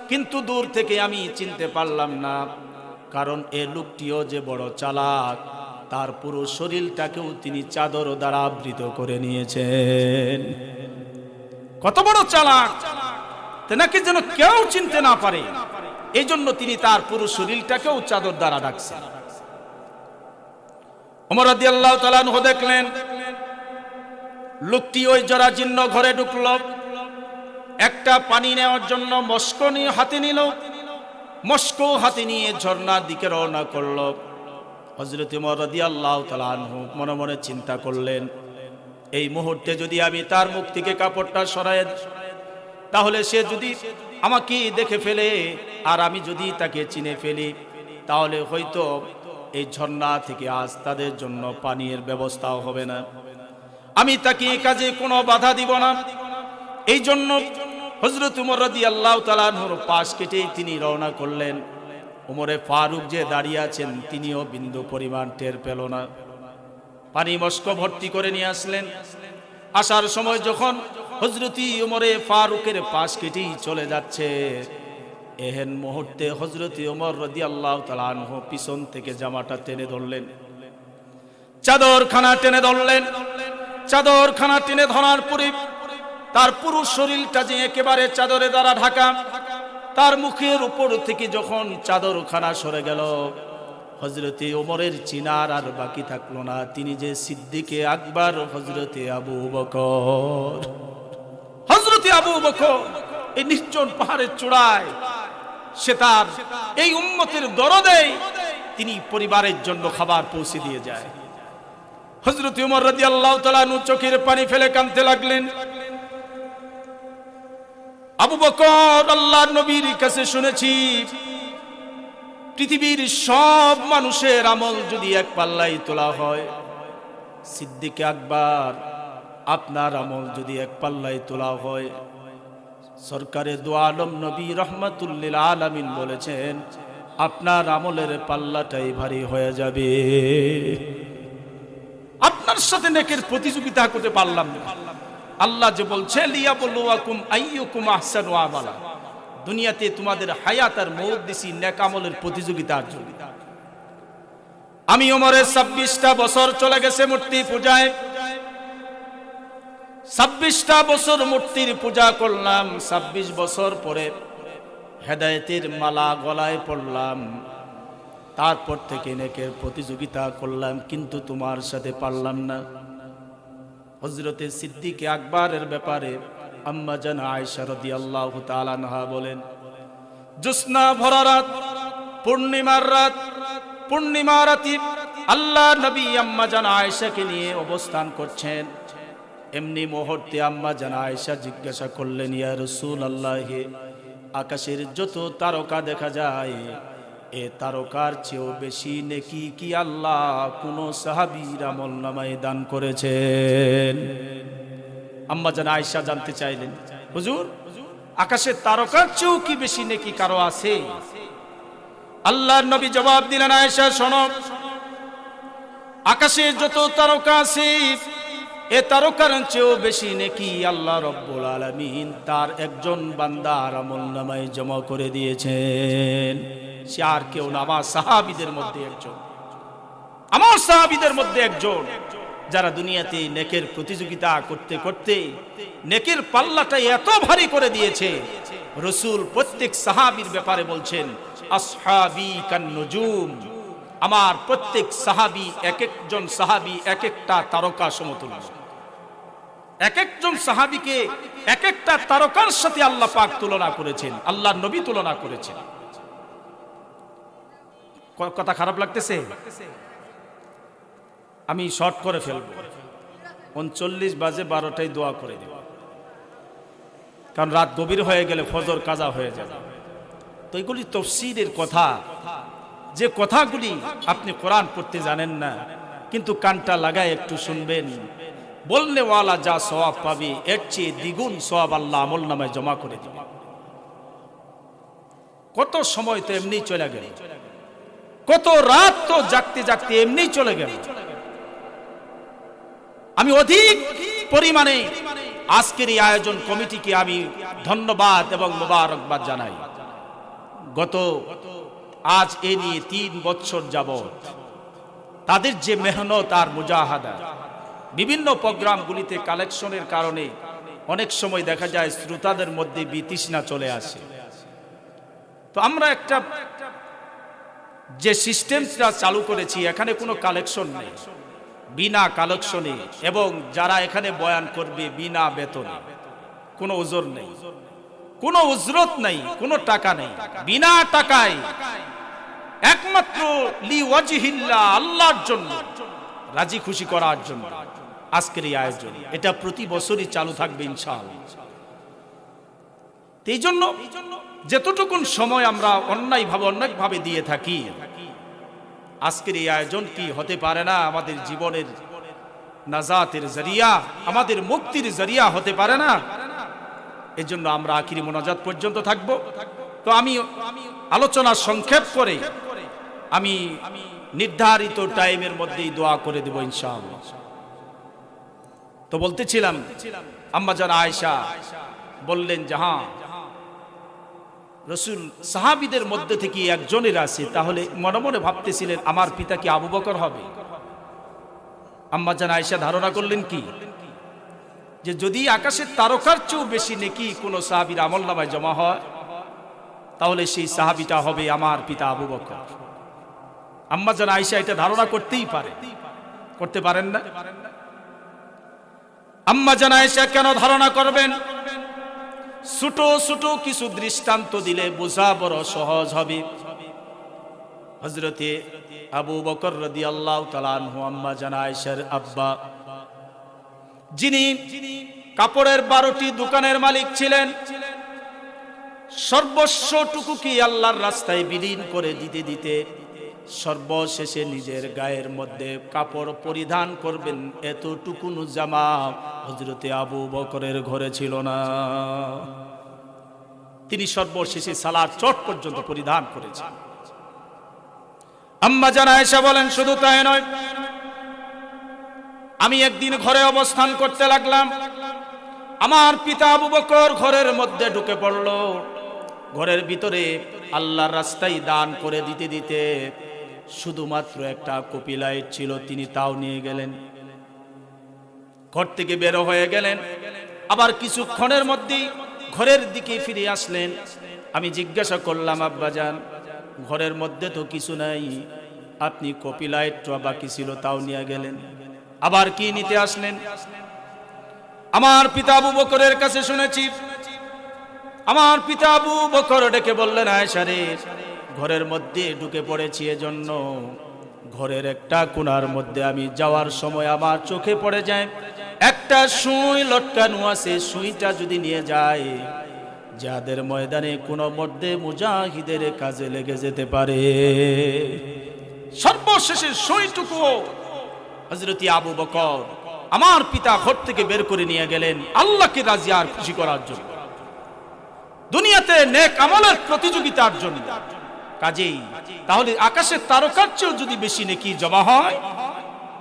কিন্তু দূর থেকে আমি চিনতে পারলাম না, কারণ এ লোকটিও যে বড় চালাক, তার পুরো শরীরটাকেও তিনি চাদর দ্বারা আবৃত করে নিয়েছেন। কত বড় চালাক, তেনাকে যেন কেউ চিনতে না পারে, এই জন্য তিনি তার পুরো শরীরটাকেও চাদর দ্বারা ঢাকছেন। ওমর রাদিয়াল্লাহু তাআলা আনহু দেখলেন লোকটি ওই জরাজীর্ণ ঘরে ঢুকলো, একটা পানি নেওয়ার জন্য মস্কো নিয়ে হাতে নিল, মস্কো হাতে নিয়ে ঝর্ণার দিকে রওনা করলো। হযরত ওমর রাদিয়াল্লাহু তাআলা আনহু মনে মনে চিন্তা করলেন, এই মুহূর্তে যদি আমি তার মুখ থেকে কাপড়টা সরাই, তাহলে সে যদি আমাকে দেখে ফেলে আর আমি যদি তাকে চিনে ফেলি, তাহলে হয়তো এই ঝর্ণা থেকে আজ তাদের জন্য পানির ব্যবস্থাও হবে না। আমি তাকে এই কাজে কোনো বাধা দিব না। এই জন্য হযরত ওমর রাদিয়াল্লাহু তাআলা আনহুর পাশ কেটেই তিনি রওনা করলেন। ওমরে ফারুক যে দাঁড়িয়ে আছেন, তিনিও বিন্দু পরিমাণ টের পেল না। পানি মস্কো ভর্তি করে নিয়ে আসলেন। আসার সময় যখন হযরত ওমরে ফারুকের পাশ কেটেই চলে যাচ্ছে, এহেন মুহূর্তে হযরত ওমর রাদিয়াল্লাহু তাআলা আনহু পিছন থেকে জামাটা টেনে ধরলেন, চাদরখানা টেনে ধরলেন। চাদরখানা টেনে ধরার পরে তার পুরো শরীরটা যে একেবারে চাদরে দ্বারা ঢাকা, তার মুখের উপর থেকে যখন চাদরখানা সরে গেল, হযরতে ওমরের চিনার আর বাকি থাকলো না, তিনি যে সিদ্দিকে আকবর হযরতে আবু বকর। হযরতে আবু বকর এই নির্জন পাহাড়ের চূড়ায় সে তার এই উম্মতের দরদে তিনি পরিবারের জন্য খাবার পৌঁছে দিয়ে যায়। হযরত ওমর রাদিয়াল্লাহু তাআলা আনহু চোখের পানি ফেলে কাঁদতে লাগলেন। আবু বকর, আল্লাহর নবীর কাছে শুনেছি পৃথিবীর সব মানুষের আমল যদি এক পাল্লায় তোলা হয়, সিদ্দিক আকবর আপনার আমল যদি এক পাল্লায় তোলা হয়, সরকারে দু আলম নবী রহমাতুল্লিল আলামিন বলেছেন আপনার আমলের পাল্লাটাই ভারী হয়ে যাবে। আপনার সাথে নেকের প্রতিযোগিতা করতে পারলাম না। আল্লাহ যে বলছে লিয়াবলুয়াকুম আইয়ুকুম আহসানু আমালা, দুনিয়াতে তোমাদের হায়াত আর মওত দিছি নেক আমলের প্রতিযোগিতার জন্য। আমি ওমরের 26টা বছর চলে গেছে মূর্তি পূজায়, 26টা বছর মূর্তির পূজা করলাম। 26 বছর পরে হেদায়েতের মালা গলায় পড়লাম, তারপর থেকে নেকের প্রতিযোগিতা করলাম, কিন্তু তোমার সাথে পারলাম না। হযরতে সিদ্দিক আকবরের ব্যাপারে আম্মা জান আয়েশা রাদিয়াল্লাহু তাআলা আনহা বলেন, জ্যোৎস্না ভরা রাত, পূর্ণিমা রাতে আল্লাহ নবী আম্মা জান আয়েশাকে নিয়ে অবস্থান করছেন। এমনি মুহূর্তে আম্মা জান আয়েশা জিজ্ঞাসা করলেন, ইয়া রাসূলুল্লাহ, আকাশের যত তারকা দেখা যায় এ তারকার চেয়েও বেশি নেকি কি আল্লাহ কোন সাহাবীর আমলনামায় দান করেছেন? আম্মা জান আয়েশা জানতে চাইলেন, হুজুর আকাশের তারকার চেয়েও কি বেশি নেকি কারো আছে? আল্লাহর নবী জবাব দিলেন, আয়েশা শোনো, আকাশে যত তারকা আছে এ তারকার চেয়েও বেশি নেকি আল্লাহ রব্বুল আলামিন তার একজন বান্দার আমলনামায় জমা করে দিয়েছেন। সে আর কেউ না, আমার সাহাবীদের মধ্যে একজন, আমার সাহাবীদের মধ্যে একজন, যারা দুনিয়াতে নেকের প্রতিযোগিতা করতে করতে নেকের পাল্লাটা এত ভারী করে দিয়েছে। রাসূল প্রত্যেক সাহাবীর ব্যাপারে বলছেন, আসহাবী কান নুজুম, আমার প্রত্যেক সাহাবী, এক একজন সাহাবী এক একটা তারকা সমতুল্য। এক একজন সাহাবীকে এক একটা তারকার সাথে আল্লাহ পাক তুলনা করেছেন, আল্লাহর নবী তুলনা করেছেন। কথা খারাপ লাগতেছে? আমি শর্ট করে ফেলবো, 39 বাজে 12টায় দোয়া করে দেব, কারণ রাত গভীর হয়ে গেলে ফজর কাজা হয়ে যাবে। তো এগুলি তাফসীরের কথা, যে কথাগুলি আপনি কোরআন পড়তে জানেন না, কিন্তু কানটা লাগায় একটু শুনবেন, বলনেওয়ালা যা সওয়াব পাবে এর চেয়ে দ্বিগুণ সওয়াব আল্লাহ আমলনামায় জমা করে দিবে। কত সময় তো এমনি চলে গেল, কত রাত তো জাগতে জাগতে এমনি চলে গেল। আমি অধিক পরিমাণে আজকের এই আয়োজন কমিটিকে আমি ধন্যবাদ এবং মোবারকবাদ জানাই। আজ এ নিয়ে 3 বছর যাবত তাদের যে মেহনত আর মুজাহাদা, বিভিন্ন প্রোগ্রামগুলিতে কালেকশনের কারণে অনেক সময় দেখা যায় শ্রোতাদের মধ্যে বিতৃষ্ণা চলে আসে। তো আমরা একটা যে সিস্টেমটা চালু করেছি, এখানে কোনো কালেকশন নেই, বিনা কালেকশনে, এবং যারা এখানে বয়ান করবে বিনা বেতনে, কোনো উজর নেই, কোনো উজরত নেই, কোনো টাকা নেই, বিনা টাকায় একমাত্র লিওয়াজহিল্লাহ, আল্লাহর জন্য, রাজি খুশি করার জন্য আজকের এই আয়োজন। এটা প্রতি বছরই চালু থাকবে ইনশাআল্লাহ। এই জন্য যতটুকুন সময় আমরা অন্যায়ভাবে দিয়ে থাকি, আজকের এই আয়োজন কি হতে পারে না আমাদের জীবনের নাজাতের জরিয়া, আমাদের মুক্তির জরিয়া হতে পারে না? এই জন্য আমরা আখিরি মোনাজাত পর্যন্ত থাকব। তো আমি আলোচনা সংক্ষেপ করে আমি নির্ধারিত টাইমের মধ্যেই দোয়া করে দেব ইনশাআল্লাহ। তো বলতেছিলাম, আম্মা জান আয়েশা বললেন, যাহা রাসূল সাহাবীদের মধ্যে থেকে একজনের আছে, তাহলে মনে মনে ভাবতেছিলেন আমার পিতা কি আবু বকর হবে? আম্মা জান আয়েশা ধারণা করলেন কি, যে যদি আকাশের তারকার চেয়েও বেশি নেকি কোন সাহাবীর আমলনামায় জমা হয়, তাহলে সেই সাহাবীটা হবে আমার পিতা আবু বকর। আম্মা জান আয়েশা এটা ধারণা করতেই পারে, করতে পারেন না? আম্মা জান আয়েশা কেন ধারণা করবেন? ছোট ছোট কিছু দৃষ্টান্ত দিলে বোঝা বড় সহজ হবে। হযরতে আবু বকর রাদিয়াল্লাহু তাআলা আনহু আম্মা জান আয়েশার আব্বা, যিনি কাপড়ের 12টি দোকানের মালিক ছিলেন, সর্বস্বটুকু কি আল্লাহর রাস্তায় বিলীন করে দিতে দিতে সর্বশেষে নিজের গায়ের মধ্যে কাপড় পরিধান করবেন এতটুকু জামা হযরতে আবু বকরের ঘরে ছিল না। তিনি সর্বশেষে সালার চট পর্যন্ত পরিধান করেছেন। আম্মা জান আয়েশা বলেন, শুধু তাই নয়, আমি একদিন ঘরে অবস্থান করতে লাগলাম, আমার পিতা আবু বকর ঘরের মধ্যে ঢুকে পড়ল। ঘরের ভিতরে আল্লাহর রাস্তায় দান করে দিতে দিতে শুধুমাত্র একটা কপি লাইট ছিল, তিনি তাও নিয়ে গেলেন। ঘর থেকে বের হয়ে গেলেন, আবার কিছুক্ষণের মধ্যেই ঘরের দিকে ফিরে আসলেন। আমি জিজ্ঞাসা করলাম, আব্বাজান, ঘরের মধ্যে তো কিছু নাই, আপনি কপি লাইট বাকি ছিল তাও নিয়ে গেলেন, আবার কি নিতে আসলেন? আমার পিতা আবু বকরের কাছে শুনেছি, আমার পিতা আবু বকর ডেকে বললেন, আয়েশা রে, ঘরের মধ্যে ঢুকে পড়েছি, এজন্য ঘরের একটা কোণার মধ্যে আমি যাওয়ার সময় আমার চোখে পড়ে যায় একটা সুই লটকানো আছে, সুইটা যদি নিয়ে যায় যাদের ময়দানে কোনো মধ্যে মুজাহিদের কাজে লেগে যেতে পারে। সর্বশেষে সুইটুকু হযরত আবু বকর আমার পিতা ঘর থেকে বের করে নিয়ে গেলেন আল্লাহকে রাজি আর খুশি করার জন্য, দুনিয়াতে নেক আমলের প্রতিযোগিতার জন্য। কাজেই তাহলে আকাশের তারকার চেয়েও যদি বেশি নেকি জমা হয়,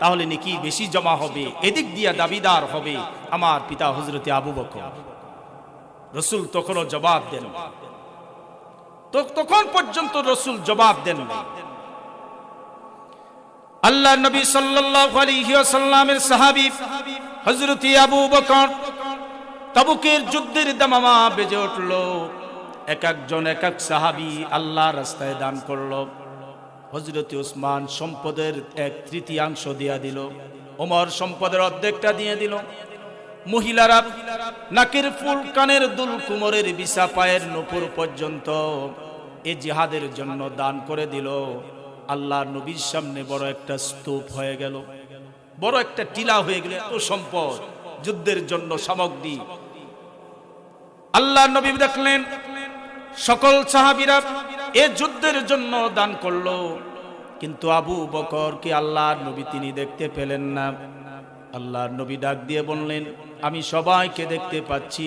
তাহলে নেকি বেশি জমা হবে, এদিক দিয়া দাবিদার হবে আমার পিতা হযরত আবু বকর। রাসূল তখনও জবাব দেন, তখন পর্যন্ত রাসূল জবাব দেন না। আল্লাহর নবী সাল্লাল্লাহু আলাইহি ওয়াসাল্লামের সাহাবী হযরত আবু বকর, তাবুকের যুদ্ধের দামামা বেজে উঠল, এক একজন এক এক সাহাবী আল্লাহর রাস্তায় দান করলো। হযরত উসমান সম্পদের 1/3 দিয়া দিল, ওমর সম্পদের অর্ধেকটা দিয়ে দিল, মহিলারা নাকের ফুল, কানের দুল, কোমরের বিছা, পায়ের নূপুর পর্যন্ত এই জিহাদের জন্য দান করে দিল। আল্লাহর নবীর সামনে বড় একটা স্তূপ হয়ে গেল, বড় একটা টিলা হয়ে গেল, এত সম্পদ, যুদ্ধের জন্য সামগ্রী। আল্লাহর নবী দেখলেন সকল সাহাবীরা এই যুদ্ধের জন্য দান করলো, কিন্তু আবু বকরকে আল্লাহর নবী তিনি দেখতে পেলেন না। আল্লাহর নবী ডাক দিয়ে বললেন, আমি সবাইকে দেখতে পাচ্ছি,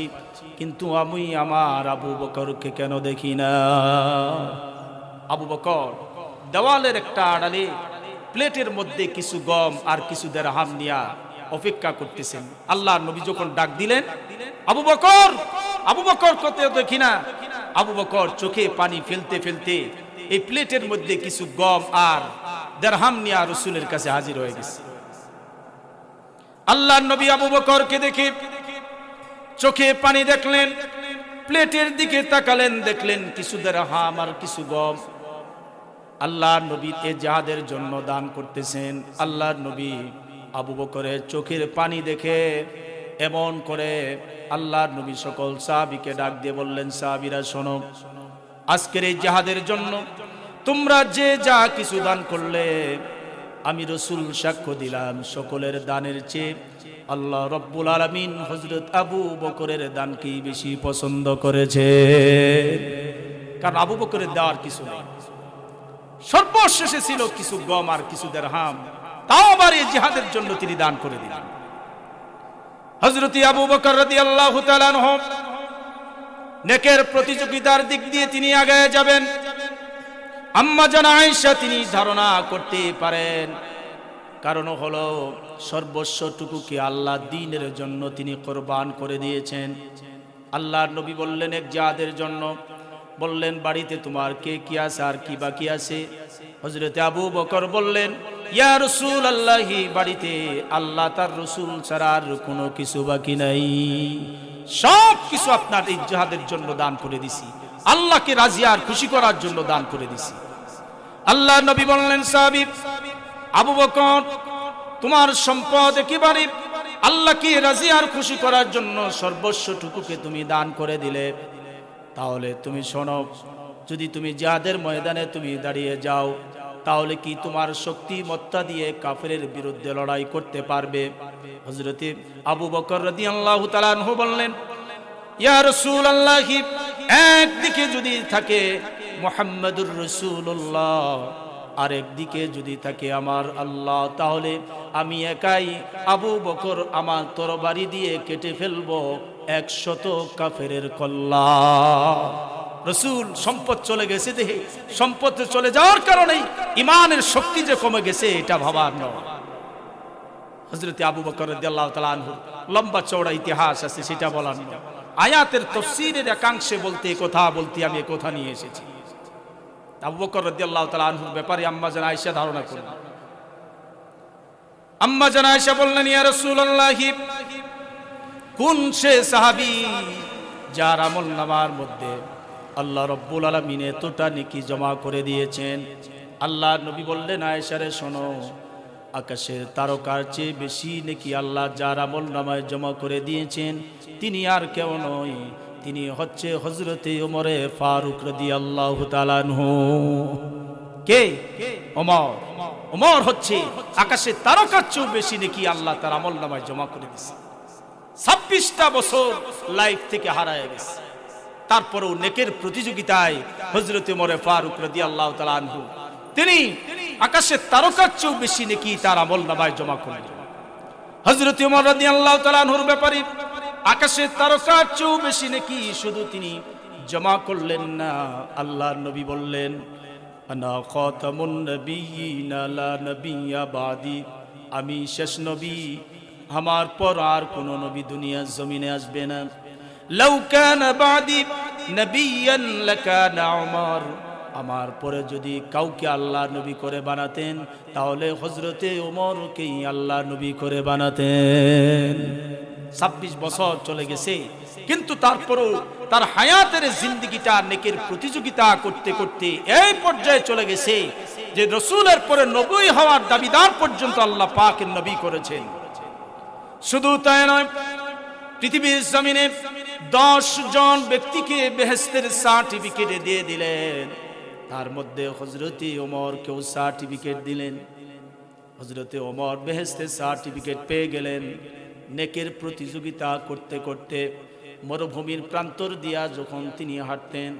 কিন্তু আমি আমার আবু বকরকে কেন দেখি না? আবু বকর দেওয়ালের একটা আড়ালে প্লেটের মধ্যে কিছু গম আর কিছু দিরহাম নিয়া অপেক্ষা করতেছেন। আল্লাহর নবী যখন ডাক দিলেন, আবু বকর, আবু বকর কত দেখি না। আবু বকর চোখে পানি ফেলতে ফেলতে এই প্লেটের মধ্যে কিছু গম আর দিরহাম নিয়া রাসূলের কাছে হাজির হয়ে গেছে। আল্লাহর নবী আবু বকরকে দেখে চোখে পানি দেখলেন, প্লেটের দিকে তাকালেন, দেখলেন কিছু দিরহাম আর কিছু গম আল্লাহর নবী এই জিহাদের জন্য দান করতেছেন। আল্লাহর নবী আবু বকরের চোখের পানি দেখে এমন করে আল্লাহর নবী সকল সাহাবীকে ডাক দিয়ে বললেন, সাহাবীরা শোনো, আজকের এই জিহাদের জন্য তোমরা যে যা কিছু দান করলে, আমি রাসূল সাক্ষ্য দিলাম সকলের দানের চেয়ে আল্লাহ রব্বুল আলামিন হযরত আবু বকরের দানকে বেশি পছন্দ করেছে। কারণ আবু বকরের দেওয়ার কিছু নেই, সর্বশেষে ছিল কিছু গম আর কিছু দিরহাম, তাও আবার এই জিহাদের জন্য তিনি দান করে দিলেন। হযরত আবু বকর রাদিয়াল্লাহু তাআলা আনহু নেকের প্রতিযোগিতার দিক দিয়ে তিনি আগে যাবেন। আম্মা জান আয়েশা তিনি ধারণা করতে পারেন, কারণ হলো সর্বস্বটুকুকে আল্লাহ দ্বীনের জন্য তিনি কোরবান করে দিয়েছেন। আল্লাহর নবী বললেন এক জিহাদের জন্য, বললেন বাড়িতে তোমার কে কি আছে আর কি বাকি আছে? হযরত আবু বকর বললেন, ইয়া রাসূলুল্লাহ, বাড়িতে আল্লাহ তার রাসূল ছাড়া আর কোনো কিছু বাকি নাই, সব কিছু আপনার এই জিহাদের জন্য দান করে দিছি, আল্লাহকে রাজি আর খুশি করার জন্য দান করে দিছি। আল্লাহ নবী বললেন, সাহাবী আবু বকর, তোমার সম্পদ একেবারে আল্লাহকে রাজি আর খুশি করার জন্য সর্বস্বটুকুকে তুমি দান করে দিলে, তাহলে তুমি শোনো, যদি তুমি জিহাদের ময়দানে তুমি দাঁড়িয়ে যাও, তাহলে কি তোমার শক্তিমত্তা দিয়ে কাফেরের বিরুদ্ধে লড়াই করতে পারবে? হযরত আবু বকর রাদিয়াল্লাহু তাআলা আনহু বললেন, ইয়া রাসূলুল্লাহ, একদিকে যদি থাকে মুহাম্মাদুর রাসূলুল্লাহ, আর একদিকে যদি থাকে আমার আল্লাহ, তাহলে আমি একাই আবু বকর আমার তরবারি দিয়ে কেটে ফেলবো 100 কাফেরের কল্লা। রাসূল সম্পদ চলে গেছে, দেখে সম্পদ চলে যাওয়ার কারণে ঈমানের শক্তি যে কমে গেছে এটা ভাবার নয়। হযরত আবু বকর রাদিয়াল্লাহু তাআলা আনহু লম্বা চওড়া ইতিহাস আছে, সেটা বলার নয়। আয়াতের তাফসীরের একাংশে বলতে আমি কথা নিয়ে এসেছি। আবু বকর রাদিয়াল্লাহু তাআলা আনহুর ব্যাপারে আম্মা জান আয়েশা ধারণা করলেন। আম্মা জান আয়েশা বললেন, ইয়া রাসূলুল্লাহ, কোন সে সাহাবী যার আমলনামার মধ্যে আল্লাহ রাব্বুল আলামিন এতটা নেকি জমা করে দিয়েছেন? আল্লাহর নবী বললেন, আয়েশা রে শোনো, আকাশের তারকার চেয়ে বেশি নেকি আল্লাহ যার আমলনামায় জমা করে দিয়েছেন, তিনি আর কেউ নয়, তিনি হচ্ছে হযরতে ওমর ফারুক রাদিয়াল্লাহু তাআলা আনহু। কে? ওমর। ওমর হচ্ছে আকাশের তারকার চেয়ে বেশি নেকি আল্লাহ তার আমলনামায় জমা করে দিয়েছে। 26টা বছর লাইফ থেকে হারায় গেছে, তারপরেও নেকের প্রতিযোগিতায় হযরতে ওমর ফারুক রাদিয়াল্লাহু তাআলা আনহু তিনি আকাশের তারকার চেয়ে বেশি নেকি তার আমলনামায় জমা করলেন। হযরতে ওমর রাদিয়াল্লাহু তাআলা আনহুর ব্যাপারে আকাশের তারকার চেয়ে বেশি নেকি শুধু তিনি জমা করলেন না, আল্লাহর নবী বললেন, আনা খাতামুন নবিয়্যিনা লা নাবিয়্যা বাদি, আমি শেষ নবী, আমার পর আর কোন নবী দুনিয়ার জমিনে আসবে না। লাউ কানা বাদি নবিয়্যান লাকানা উমর, আমার পরে যদি কাউকে আল্লাহ নবী করে বানাতেন, তাহলে হযরতে ওমরকেই আল্লাহ নবী করে বানাতেন। 26 বছর চলে গেছে, কিন্তু তারপরও তার হায়াতের জিন্দেগিটা নেকের প্রতিযোগিতা করতে করতে এই পর্যায়ে চলে গেছে যে রাসূলের পরে নবী হওয়ার দাবিদার পর্যন্ত আল্লাহ পাকের নবী করেছেন। শুধু তাই নয়, পৃথিবীর জমিনে 10 জন ব্যক্তিকে বেহেশতের সার্টিফিকেট দিয়ে দিলেন, তার মধ্যে হযরতে ওমরকেও সার্টিফিকেট দিলেন। হযরতে ওমর বেহেশতের সার্টিফিকেট পেয়ে গেলেন। নেকের প্রতিযোগিতা করতে করতে মরুভূমির প্রান্তর দিয়া যখন তিনি হাঁটতেন,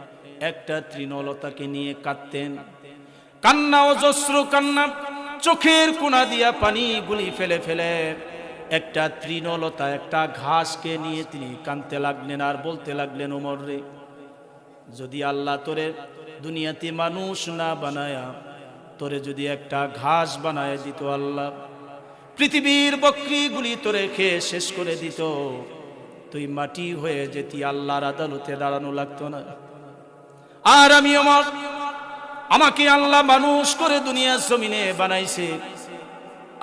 একটা তৃণলতাকে নিয়ে কাঁদতেন, কান্না অজস্র কান্না, চোখের কোনা দিয়া পানি গুলি ফেলে ফেলে একটা তৃণলতা, একটা ঘাসকে নিয়ে তিনি কাঁদতে লাগলেন আর বলতে লাগলেন, ওমর রে, যদি আল্লাহ তোরে দুনিয়াতে মানুষ না বানায়া তোরে যদি একটা ঘাস বানায় দিত, আল্লাহ পৃথিবীর বকরিগুলি তোরে খেয়ে শেষ করে দিত, তুই মাটি হয়ে যেতি, আল্লাহর আদালতে দাঁড়ানো লাগতো না। আর আমি ওমর, আমাকে আল্লাহ মানুষ করে দুনিয়ার জমিনে বানাইছে,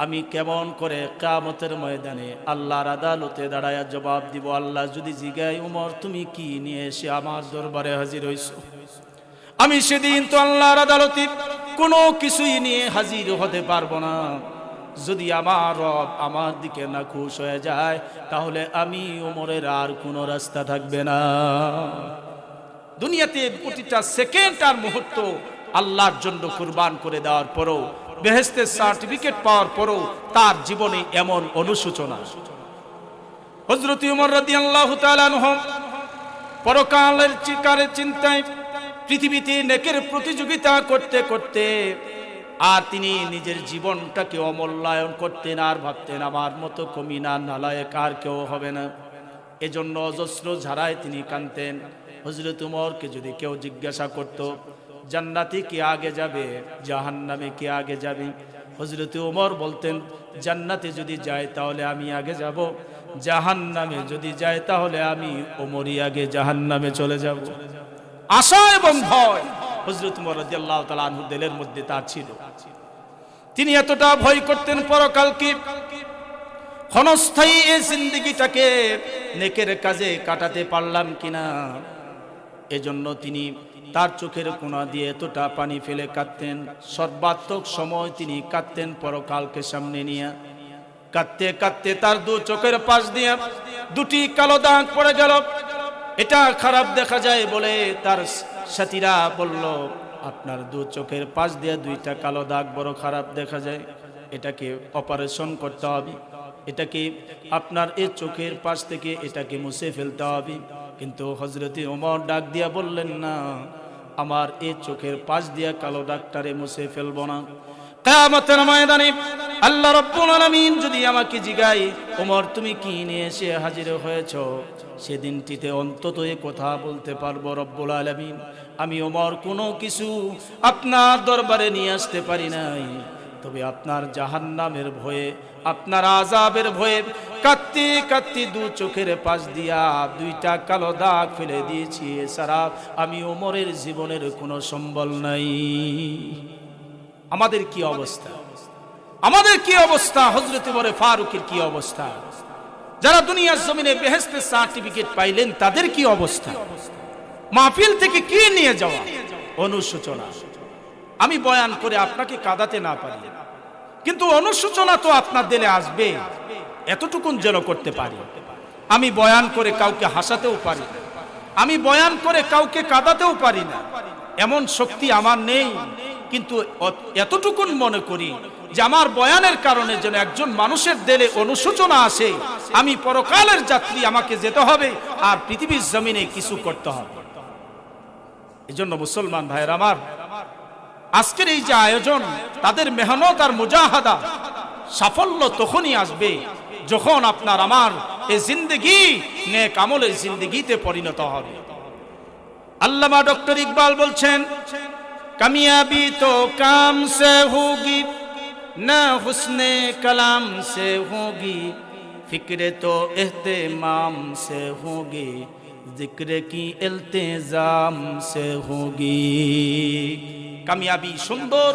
আমি কেমন করে কিয়ামতের ময়দানে আল্লাহর আদালতে দাঁড়ায়া জবাব দিব? আল্লাহ যদি জিগায়, ওমর তুমি কি নিয়ে এসে আমার দরবারে হাজির হইছো? আমি সেদিন তো আল্লাহর আদালতে কোনো কিছুই নিয়ে হাজির হতে পারবো না। যদি আমার রব আমার দিকে না খুশ হয়ে যায়, তাহলে আমি ওমরের আর কোনো রাস্তা থাকবে না। দুনিয়াতে প্রতিটা সেকেন্ড আর মুহূর্ত আল্লাহর জন্য কুরবান করে দেওয়ার পরও, বেহেশতের সার্টিফিকেট পাওয়ার পরও তার জীবনে এমন অনুশোচনা। হযরত ওমর রাদিয়াল্লাহু তাআলা আনহু পরকালের চিন্তায় পৃথিবীতে নেকের প্রতিযোগিতা করতে করতে আর তিনি নিজের জীবনটাকে অমূল্যায়ন করতেন, আর ভাবতেন আমার মতো কমিনা নালায়েক আর কেউ হবে না। এজন্য অজস্র ঝাড়ায় তিনি কাঁদতেন। হযরত ওমরকে যদি কেউ জিজ্ঞাসা করত, জান্নাতে কে আগে যাবে, জাহান্নামে কে আগে যাবে, হযরত ওমর বলতেন, জান্নাতে যদি যায় তাহলে আমি আগে যাব, জাহান্নামে যদি যায় তাহলে আমি ওমরই আগে জাহান্নামে চলে যাব। আশা এবং ভয় হযরত ওমর রাদিয়াল্লাহু তাআলা আনহু দিলের মধ্যে তার ছিল। তিনি এতটা ভয় করতেন পরকালকে, ক্ষণস্থায়ী এই জিন্দেগিটাকে নেকের কাজে কাটাতে পারলাম কিনা। এজন্য তিনি তার চোখের কোণা দিয়ে এতটা পানি ফেলে কাঁদতেন, সর্বাত্মক সময় তিনি কাঁদতেন পরকালকে সামনে নিয়ে। কাঁদতে কাঁদতে তার দু চোখের পাশ দিয়ে দুটি কালো দাগ পড়ে গেল। এটা খারাপ দেখা যায় বলে তার সাথীরা বলল, আপনার দু চোখের পাশ দিয়ে দুইটা কালো দাগ বড় খারাপ দেখা যায়, এটাকে অপারেশন করতে হবে, এটাকে আপনার এই চোখের পাশ থেকে এটাকে মুছে ফেলতে হবে। কিন্তু হযরত ওমর ডাক দিয়া বললেন, না, আমার এই চোখের পাশ দিয়া কালো দাগটারে মুছে ফেলবো না। কিয়ামতের ময়দানে আল্লাহ রাব্বুল আলামিন যদি আমাকে জিগায়, ওমর তুমি কি নিয়ে এসে হাজির হয়েছো, সেদিনটিতে অন্তত এ কথা বলতে পারবো, রব্বুল আলামিন আমি ওমর কোনো কিছু আপনার দরবারে নিয়ে আসতে পারি নাই, তবে আপনার জাহান্নামের ভয়ে, আপনার আযাবের ভয়ে কাঁদতে কাঁদতে দু চোখের পাশ দিয়া দুইটা কালো দাগ ফেলে দিয়েছি, এছাড়া আমি ওমরের জীবনের কোনো সম্বল নাই। আমাদের কি অবস্থা, আমাদের কি অবস্থা, হযরত ওমর ফারুকের কি অবস্থা, যারা দুনিয়ার জমিনে বেহেশতের সার্টিফিকেট পাইলেন তাদের কি অবস্থা। মাহফিল থেকে কি নিয়ে যাওয়া অনুশোচনা। আমি বয়ান করে আপনাকে কাঁদাতে না পারি, কিন্তু অনুশোচনা তো আপনার দিলে আসবে, এতটুকুন যেন করতে পারি। আমি বয়ান করে কাউকে হাসাতেও পারি না, আমি বয়ান করে কাউকে কাঁদাতেও পারি না, এমন শক্তি আমার নেই, কিন্তু এতটুকুন মনে করি যে আমার বয়ানের কারণে যেন একজন মানুষের দিলে অনুশোচনা আসে। আমি পরকালের যাত্রী, আমাকে যেতে হবে আর পৃথিবীর জমিনে কিছু করতে হবে। এজন্য মুসলমান ভাইয়ের আমার, আজকের এই যে আয়োজন, তাদের মেহনত আর মুজাহাদা সাফল্য তখনই আসবে যখন আপনার আমার এই জিন্দেগি নেক আমলের জিন্দেগিতে পরিণত হবে। আল্লামা ডক্টর ইকবাল বলছেন, কামিয়াবি তো কাম সে হোগি না হুসনে কালাম সে হোগি, ফিক্রে তো এহতেমাম সে হোগি, जिक्र की इल्तिजाम से होगी। कामयाबी सुंदर